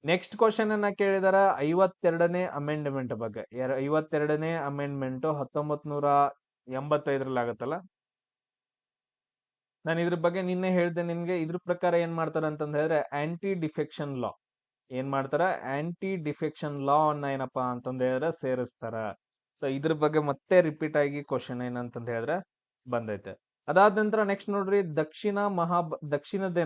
ನೆಕ್ಸ್ಟ್ ಕ್ವಶನ್ ಅನ್ನ ಕೇಳಿದಾರ 52ನೇ ಅಮೆಂಡ್ಮೆಂಟ್ ಬಗ್ಗೆ. 52ನೇ ಅಮೆಂಡ್ಮೆಂಟ್ 1985ರಲ್ಲಿ ಆಗತ್ತಲ್ಲ. ನಾನು ಇದ್ರ ಬಗ್ಗೆ ನಿನ್ನೆ ಹೇಳ್ದೆ ನಿಮ್ಗೆ. ಇದ್ರ ಪ್ರಕಾರ ಏನ್ ಮಾಡ್ತಾರ ಅಂತಂದ ಹೇಳಿದ್ರೆ ಆಂಟಿ ಡಿಫೆಕ್ಷನ್ ಲಾ. ಏನ್ ಮಾಡ್ತಾರ? ಆಂಟಿ ಡಿಫೆಕ್ಷನ್ ಲಾ ಅನ್ನ ಏನಪ್ಪಾ ಅಂತಂದ ಹೇಳಿದ್ರೆ ಸೇರಿಸ್ತಾರ. ಸೊ ಇದ್ರ ಬಗ್ಗೆ ಮತ್ತೆ ರಿಪೀಟ್ ಆಗಿ ಕ್ವಶನ್ ಏನಂತಂದ ಹೇಳಿದ್ರೆ ಬಂದೈತೆ. ಅದಾದ ನಂತರ ನೆಕ್ಸ್ಟ್ ನೋಡ್ರಿ ದಕ್ಷಿಣದ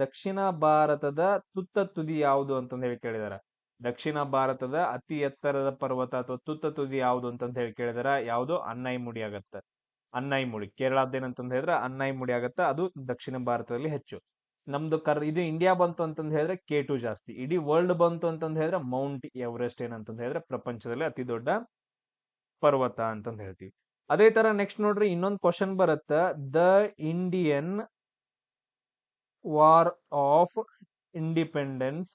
ದಕ್ಷಿಣ ಭಾರತದ ತುತ್ತ ತುದಿ ಯಾವುದು ಅಂತಂದ್ ಹೇಳಿ ಕೇಳಿದಾರ. ದಕ್ಷಿಣ ಭಾರತದ ಅತಿ ಎತ್ತರದ ಪರ್ವತ ಅಥವಾ ತುತ್ತ ತುದಿ ಯಾವುದು ಅಂತಂದ್ ಹೇಳಿ ಕೇಳಿದಾರ. ಯಾವುದು? ಅನ್ನೈಮುಡಿ ಆಗತ್ತ. ಅನ್ನೈಮುಡಿ ಕೇರಳದ ಏನಂತಂದ್ ಹೇಳಿದ್ರೆ ಅನ್ನೈಮುಡಿ ಆಗತ್ತ. ಅದು ದಕ್ಷಿಣ ಭಾರತದಲ್ಲಿ ಹೆಚ್ಚು. ನಮ್ದು ಇದು ಇಂಡಿಯಾ ಬಂತು ಅಂತಂದ್ ಹೇಳಿದ್ರೆ K2 ಜಾಸ್ತಿ. ಇಡೀ ವರ್ಲ್ಡ್ ಬಂತು ಅಂತಂದ್ ಹೇಳಿದ್ರೆ ಮೌಂಟ್ ಎವರೆಸ್ಟ್ ಏನಂತಂದ್ ಹೇಳಿದ್ರೆ ಪ್ರಪಂಚದಲ್ಲಿ ಅತಿ ದೊಡ್ಡ ಪರ್ವತ ಅಂತಂದ್ ಹೇಳ್ತೀವಿ. ಅದೇ ತರ ನೆಕ್ಸ್ಟ್ ನೋಡ್ರಿ ಇನ್ನೊಂದು ಕ್ವಶನ್ ಬರುತ್ತ. The Indian war of independence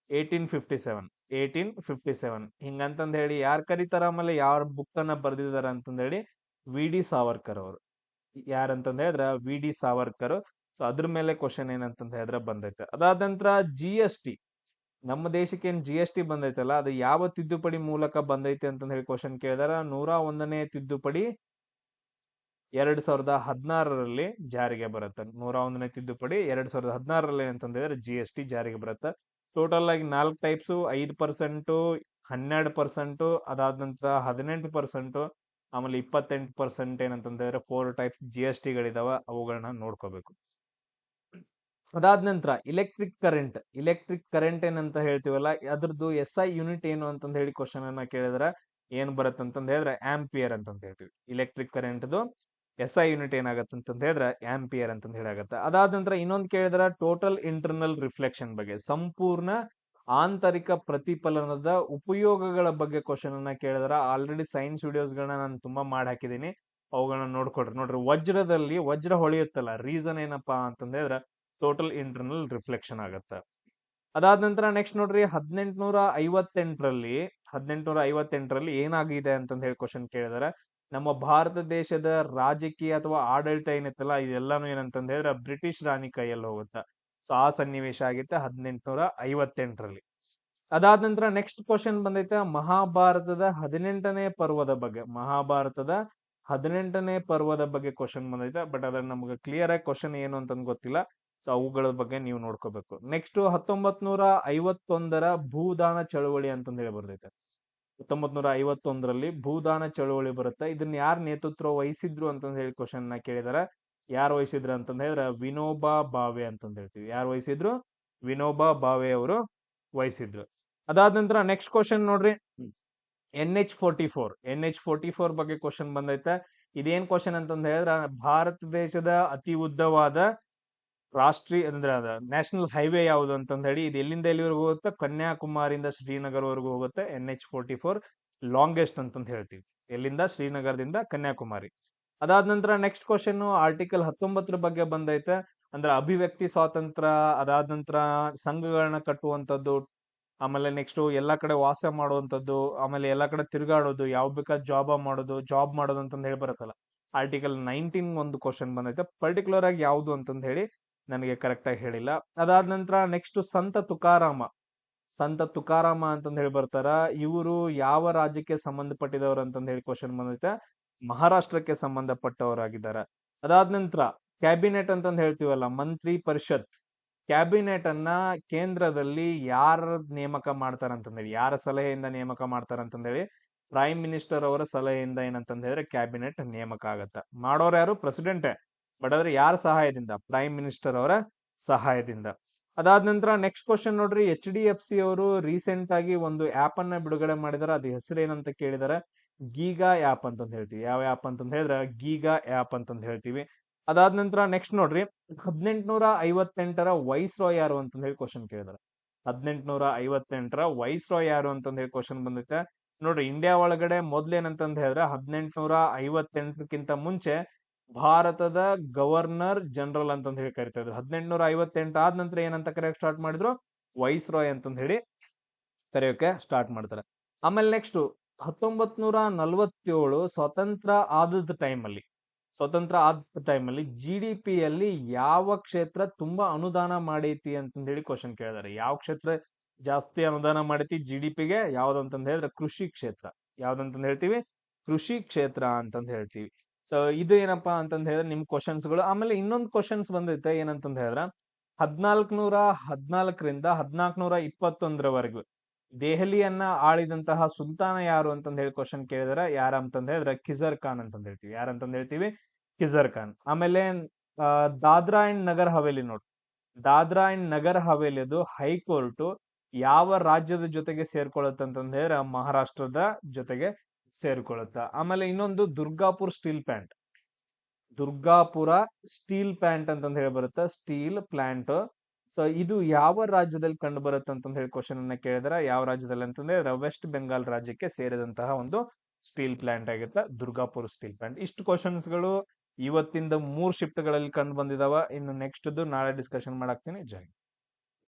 1857 ಹಿಂಗಂತಂದ್ ಹೇಳಿ ಯಾರ್ ಕರೀತಾರ, ಆಮೇಲೆ ಯಾರ ಬುಕ್ ಅನ್ನ ಬರ್ದಿದಾರ ಅಂತಂದ್ ಹೇಳಿ ವಿ.ಡಿ. ಸಾವರ್ಕರ್ ಅವರು. ಯಾರಂತಂದ್ ಹೇಳಿದ್ರ ವಿ.ಡಿ. ಸಾವರ್ಕರ್. ಸೊ ಅದ್ರ ಮೇಲೆ ಕ್ವಶನ್ ಏನಂತಂದ್ ಹೇಳಿದ್ರೆ ಬಂದೈತೆ. ಅದಾದ ನಂತರ GST, ನಮ್ಮ ದೇಶಕ್ಕೆ ಏನ್ GST ಬಂದೈತಲ್ಲ, ಅದು ಯಾವ ತಿದ್ದುಪಡಿ ಮೂಲಕ ಬಂದೈತೆ ಅಂತಂದ್ ಹೇಳಿ ಕ್ವಶನ್ ಕೇಳಿದಾರ. 101ನೇ ತಿದ್ದುಪಡಿ 2016ರಲ್ಲಿ ಜಾರಿಗೆ ಬರುತ್ತೆ. 101ನೇ ತಿದ್ದುಪಡಿ 2016ರಲ್ಲಿ ಅಂತಂದ್ ಹೇಳಿದ್ರೆ GST ಜಾರಿಗೆ ಬರುತ್ತೆ. ಟೋಟಲ್ ಆಗಿ 4 ಟೈಪ್ಸ್, 5%, 12%, ಅದಾದ ನಂತರ 18%, ಆಮೇಲೆ 28% ಏನಂತಂದ್ ಹೇಳಿದ್ರೆ 4 ಟೈಪ್ಸ್ GST ಗಳಿದಾವ. ಅವುಗಳನ್ನ ನೋಡ್ಕೋಬೇಕು. ಅದಾದ ನಂತರ ಇಲೆಕ್ಟ್ರಿಕ್ ಕರೆಂಟ್ ಏನಂತ ಹೇಳ್ತೀವಲ್ಲ, ಅದ್ರದ್ದು SI ಯೂನಿಟ್ ಏನು ಅಂತಂದ್ ಹೇಳಿ ಕ್ವಶನ್ ಅನ್ನ ಕೇಳಿದ್ರೆ ಏನ್ ಬರುತ್ತೆ ಅಂತಂದ್ ಹೇಳಿದ್ರೆ ಆಂಪಿಯರ್ ಅಂತಂತ ಹೇಳ್ತೀವಿ. ಇಲೆಕ್ಟ್ರಿಕ್ ಕರೆಂಟ್ದು SI ಯೂನಿಟ್ ಏನಾಗತ್ತಂತಂದ್ ಹೇಳಿದ್ರೆ ಆಂಪಿಯರ್ ಅಂತಂದ್ ಹೇಳಾಗತ್ತ. ಅದಾದ ನಂತರ ಇನ್ನೊಂದು ಕೇಳಿದ್ರ ಟೋಟಲ್ ಇಂಟರ್ನಲ್ ರಿಫ್ಲೆಕ್ಷನ್ ಬಗ್ಗೆ, ಸಂಪೂರ್ಣ ಆಂತರಿಕ ಪ್ರತಿಫಲನದ ಉಪಯೋಗಗಳ ಬಗ್ಗೆ ಕ್ವಶನ್ ಅನ್ನ ಕೇಳಿದ್ರ. ಆಲ್ರೆಡಿ ಸೈನ್ಸ್ ವಿಡಿಯೋಸ್ ಗಳನ್ನ ನಾನು ತುಂಬಾ ಮಾಡಿ ಹಾಕಿದೀನಿ, ಅವುಗಳನ್ನ ನೋಡ್ಕೊಡ್ರಿ. ನೋಡ್ರಿ, ವಜ್ರ ಹೊಳೆಯುತ್ತಲ್ಲ, ರೀಸನ್ ಏನಪ್ಪಾ ಅಂತಂದ್ ಹೇಳಿದ್ರೆ ಟೋಟಲ್ ಇಂಟರ್ನಲ್ ರಿಫ್ಲೆಕ್ಷನ್ ಆಗತ್ತ. ಅದಾದ ನಂತರ ನೆಕ್ಸ್ಟ್ ನೋಡ್ರಿ 1858ರಲ್ಲಿ ಏನಾಗಿದೆ ಅಂತಂದ್ ಹೇಳಿ ಕ್ವಶನ್ ಕೇಳಿದಾರೆ. ನಮ್ಮ ಭಾರತ ದೇಶದ ರಾಜಕೀಯ ಅಥವಾ ಆಡಳಿತ ಏನಿತ್ತಲ್ಲ, ಇದೆಲ್ಲಾನು ಏನಂತಂದ್ ಹೇಳಿದ್ರೆ ಬ್ರಿಟಿಷ್ ರಾಣಿ ಕೈಯಲ್ಲಿ ಹೋಗುತ್ತ. ಸೊ ಆ ಸನ್ನಿವೇಶ ಆಗಿತ್ತೆ 1858ರಲ್ಲಿ. ಅದಾದ ನಂತರ ನೆಕ್ಸ್ಟ್ ಕ್ವಶನ್ ಬಂದೈತೆ ಮಹಾಭಾರತದ 18ನೇ ಪರ್ವದ ಬಗ್ಗೆ ಕ್ವಶನ್ ಬಂದೈತೆ. ಬಟ್ ಅದ್ರ ನಮ್ಗೆ ಕ್ಲಿಯರ್ ಆಗಿ ಕ್ವಶನ್ ಏನು ಅಂತಂದ್ ಗೊತ್ತಿಲ್ಲ. ಸೊ ಅವುಗಳ ಬಗ್ಗೆ ನೀವು ನೋಡ್ಕೋಬೇಕು. ನೆಕ್ಸ್ಟ್ 1951ರ ಭೂದಾನ ಚಳವಳಿ ಅಂತಂದ್ ಹೇಳಿ ಬರ್ತೈತೆ. 1951ರಲ್ಲಿ ಭೂದಾನ ಚಳವಳಿ ಬರುತ್ತೆ. ಇದನ್ನ ಯಾರು ನೇತೃತ್ವ ವಹಿಸಿದ್ರು ಅಂತಂದ್ ಹೇಳಿ ಕ್ವಶನ್ ನ ಕೇಳಿದಾರೆ. ಯಾರು ವಹಿಸಿದ್ರು ಅಂತಂದ್ ಹೇಳಿದ್ರೆ ವಿನೋಬಾ ಭಾವೆ ಅಂತಂದ್ ಹೇಳ್ತೀವಿ. ಯಾರು ವಹಿಸಿದ್ರು? ವಿನೋಬಾ ಭಾವೆ ಅವರು ವಹಿಸಿದ್ರು. ಅದಾದ ನಂತರ ನೆಕ್ಸ್ಟ್ ಕ್ವಶನ್ ನೋಡ್ರಿ, NH44 ಬಗ್ಗೆ ಕ್ವಶನ್ ಬಂದೈತೆ. ಇದೇನ್ ಕ್ವಶನ್ ಅಂತಂದ್ ಹೇಳಿದ್ರೆ ಭಾರತ ದೇಶದ ಅತಿ ಉದ್ದವಾದ ರಾಷ್ಟ್ರೀಯ ನ್ಯಾಷನಲ್ ಹೈವೇ ಯಾವುದು ಅಂತಂದ್ ಹೇಳಿ, ಇದು ಎಲ್ಲಿಂದ ಎಲ್ಲಿವರೆಗೂ ಹೋಗುತ್ತೆ? ಕನ್ಯಾಕುಮಾರಿಯಿಂದ ಶ್ರೀನಗರ್ವರೆಗೂ ಹೋಗುತ್ತೆ. NH44 ಲಾಂಗೆಸ್ಟ್ ಅಂತಂದ್ ಹೇಳ್ತೀವಿ. ಎಲ್ಲಿಂದ? ಶ್ರೀನಗರದಿಂದ ಕನ್ಯಾಕುಮಾರಿ. ಅದಾದ ನಂತರ ನೆಕ್ಸ್ಟ್ ಕ್ವಶನ್ ಆರ್ಟಿಕಲ್ 19 ಬಗ್ಗೆ ಬಂದೈತೆ. ಅಂದ್ರೆ ಅಭಿವ್ಯಕ್ತಿ ಸ್ವಾತಂತ್ರ್ಯ, ಅದಾದ ನಂತರ ಸಂಘಗಳನ್ನ ಕಟ್ಟುವಂಥದ್ದು, ಆಮೇಲೆ ನೆಕ್ಸ್ಟ್ ಎಲ್ಲಾ ಕಡೆ ವಾಸ ಮಾಡುವಂಥದ್ದು, ಆಮೇಲೆ ಎಲ್ಲಾ ಕಡೆ ತಿರುಗಾಡೋದು, ಯಾವ ಬೇಕಾದ ಜಾಬ್ ಮಾಡೋದು ಅಂತಂದ್ ಹೇಳಿ ಬರುತ್ತಲ್ಲ, ಆರ್ಟಿಕಲ್ 19 ಒಂದು ಕ್ವಶನ್ ಬಂದೈತೆ. ಪರ್ಟಿಕ್ಯುಲರ್ ಆಗಿ ಯಾವುದು ಅಂತಂದ್ ಹೇಳಿ ನನಗೆ ಕರೆಕ್ಟ್ ಆಗಿ ಹೇಳಿಲ್ಲ. ಅದಾದ ನಂತರ ನೆಕ್ಸ್ಟ್ ಸಂತ ತುಕಾರಾಮ ಅಂತಂದ್ ಹೇಳಿ ಬರ್ತಾರ. ಇವರು ಯಾವ ರಾಜ್ಯಕ್ಕೆ ಸಂಬಂಧಪಟ್ಟಿದವರು ಅಂತಂದ್ ಹೇಳಿ ಕ್ವಶನ್ ಬಂದೈತೆ. ಮಹಾರಾಷ್ಟ್ರಕ್ಕೆ ಸಂಬಂಧಪಟ್ಟವರಾಗಿದ್ದಾರೆ. ಅದಾದ ನಂತರ ಕ್ಯಾಬಿನೆಟ್ ಅಂತಂದ್ ಹೇಳ್ತೀವಲ್ಲ, ಮಂತ್ರಿ ಪರಿಷತ್, ಕ್ಯಾಬಿನೆಟ್ ಅನ್ನ ಕೇಂದ್ರದಲ್ಲಿ ಯಾರ ನೇಮಕ ಮಾಡ್ತಾರಂತಂದೇಳಿ, ಯಾರ ಸಲಹೆಯಿಂದ ನೇಮಕ ಮಾಡ್ತಾರಂತಂದೇಳಿ ಪ್ರೈಮ್ ಮಿನಿಸ್ಟರ್ ಅವರ ಸಲಹೆಯಿಂದ ಏನಂತಂದ್ ಹೇಳಿದ್ರೆ ಕ್ಯಾಬಿನೆಟ್ ನೇಮಕ ಆಗತ್ತ. ಮಾಡೋರು ಯಾರು? ಪ್ರೆಸಿಡೆಂಟೇ. ಬಟ್ ಆದ್ರೆ ಯಾರ ಸಹಾಯದಿಂದ? ಪ್ರೈಮ್ ಮಿನಿಸ್ಟರ್ ಅವರ ಸಹಾಯದಿಂದ. ಅದಾದ ನಂತರ ನೆಕ್ಸ್ಟ್ ಕ್ವಶನ್ ನೋಡ್ರಿ, HDFC ಅವರು ರೀಸೆಂಟ್ ಆಗಿ ಒಂದು ಆಪ್ ಅನ್ನ ಬಿಡುಗಡೆ ಮಾಡಿದಾರೆ. ಅದು ಹೆಸರು ಏನಂತ ಕೇಳಿದಾರೆ, ಗೀಗಾ ಆಪ್ ಅಂತಂದ್ ಹೇಳ್ತೀವಿ. ಯಾವ ಆಪ್ ಅಂತಂದ್ ಹೇಳಿದ್ರೆ ಗೀಗಾ ಆಪ್ ಅಂತಂದ್ ಹೇಳ್ತೀವಿ. ಅದಾದ ನಂತರ ನೆಕ್ಸ್ಟ್ ನೋಡ್ರಿ 1858ರ ವೈಸ್ ರಾಯ್ ಯಾರು ಅಂತಂದ್ ಹೇಳಿ ಕ್ವಶನ್ ಕೇಳಿದಾರೆ. 1858ರ ವೈಸ್ ರಾಯ್ ಯಾರು ಅಂತಂದ್ ಹೇಳಿ ಕ್ವಶನ್ ಬಂದೈತೆ. ನೋಡ್ರಿ, ಇಂಡಿಯಾ ಒಳಗಡೆ ಮೊದ್ಲೇನಂತಂದ್ ಹೇಳಿದ್ರೆ 1858ಕ್ಕಿಂತ ಮುಂಚೆ ಭಾರತದ ಗವರ್ನರ್ ಜನರಲ್ ಅಂತಂದ್ ಹೇಳಿ ಕರಿತಾ ಇದ್ರು. 1858 ಆದ ನಂತರ ಏನಂತ ಕರೆಯಕ್ ಸ್ಟಾರ್ಟ್ ಮಾಡಿದ್ರು? ವೈಸ್ ರಾಯ್ ಅಂತಂದ್ ಹೇಳಿ ಕರೆಯೋಕೆ ಸ್ಟಾರ್ಟ್ ಮಾಡ್ತಾರೆ. ಆಮೇಲೆ ನೆಕ್ಸ್ಟ್ 1947 ಸ್ವತಂತ್ರ ಆದ ಟೈಮಲ್ಲಿ GDP ಯಲ್ಲಿ ಯಾವ ಕ್ಷೇತ್ರ ತುಂಬಾ ಅನುದಾನ ಮಾಡೈತಿ ಅಂತಂದ್ ಹೇಳಿ ಕ್ವಶನ್ ಕೇಳಿದಾರೆ. ಯಾವ ಕ್ಷೇತ್ರ ಜಾಸ್ತಿ ಅನುದಾನ ಮಾಡೈತಿ GDPಗೆ? ಯಾವ್ದಂತಂದ್ ಹೇಳಿದ್ರೆ ಕೃಷಿ ಕ್ಷೇತ್ರ. ಯಾವ್ದಂತಂದ್ ಹೇಳ್ತೀವಿ? ಕೃಷಿ ಕ್ಷೇತ್ರ ಅಂತಂದ್ ಹೇಳ್ತೀವಿ. ಸೊ ಇದು ಏನಪ್ಪಾ ಅಂತಂದ್ ಹೇಳಿದ್ರೆ ನಿಮ್ ಕ್ವಶನ್ಸ್ಗಳು. ಆಮೇಲೆ ಇನ್ನೊಂದು ಕ್ವಶನ್ಸ್ ಬಂದೈತೆ, ಏನಂತಂದ್ ಹೇಳಿದ್ರೆ 1414ರಿಂದ 1421ರವರೆಗೂ ದೆಹಲಿಯನ್ನ ಆಳಿದಂತಹ ಸುಲ್ತಾನ ಯಾರು ಅಂತಂದ್ ಹೇಳಿ ಕ್ವಶನ್ ಕೇಳಿದಾರೆ. ಯಾರ ಅಂತಂದ್ ಹೇಳಿದ್ರೆ ಖಿಜರ್ ಖಾನ್ ಅಂತಂದ್ ಹೇಳ್ತೀವಿ. ಯಾರಂತಂದ್ ಹೇಳ್ತೀವಿ? ಖಿಜರ್ ಖಾನ್. ಆಮೇಲೆ ದಾದ್ರಾ ಅಂಡ್ ನಗರ್ ಹವೇಲಿ ನೋಡಿ. ದಾದ್ರಾ ಅಂಡ್ ನಗರ್ ಹವೇಲಿದು ಹೈಕೋರ್ಟ್ ಯಾವ ರಾಜ್ಯದ ಜೊತೆಗೆ ಸೇರ್ಕೊಳ್ಳುತ್ತೆ ಅಂತಂದ್ ಹೇಳಿದ್ರೆ ಮಹಾರಾಷ್ಟ್ರದ ಜೊತೆಗೆ ಸೇರ್ಕೊಳ್ಳುತ್ತ. ಆಮೇಲೆ ಇನ್ನೊಂದು Durgapur steel plant. Durgapur steel plant ಅಂತಂದ್ ಹೇಳಿ ಬರುತ್ತೆ, ಸ್ಟೀಲ್ ಪ್ಲಾಂಟ್. ಸೊ ಇದು ಯಾವ ರಾಜ್ಯದಲ್ಲಿ ಕಂಡು ಬರುತ್ತೆ ಅಂತಂದ್ ಹೇಳಿ ಕ್ವಶನ್ ಅನ್ನ ಕೇಳಿದ್ರೆ ಯಾವ ರಾಜ್ಯದಲ್ಲಿ ಅಂತಂದ್ರೆ ವೆಸ್ಟ್ ಬೆಂಗಾಲ್ ರಾಜ್ಯಕ್ಕೆ ಸೇರಿದಂತಹ ಒಂದು ಸ್ಟೀಲ್ ಪ್ಲಾಂಟ್ ಆಗಿರುತ್ತೆ ದುರ್ಗಾಪುರ್ ಸ್ಟೀಲ್ ಪ್ಲಾಂಟ್. ಇಷ್ಟು ಕ್ವಶನ್ಸ್ ಗಳು ಇವತ್ತಿಂದ 3 ಶಿಫ್ಟ್ ಗಳಲ್ಲಿ ಕಂಡು ಬಂದಿದಾವ. ಇನ್ನು ನೆಕ್ಸ್ಟ್ ನಾಳೆ ಡಿಸ್ಕಷನ್ ಮಾಡಾಕ್ತೀನಿ. ಜೈ.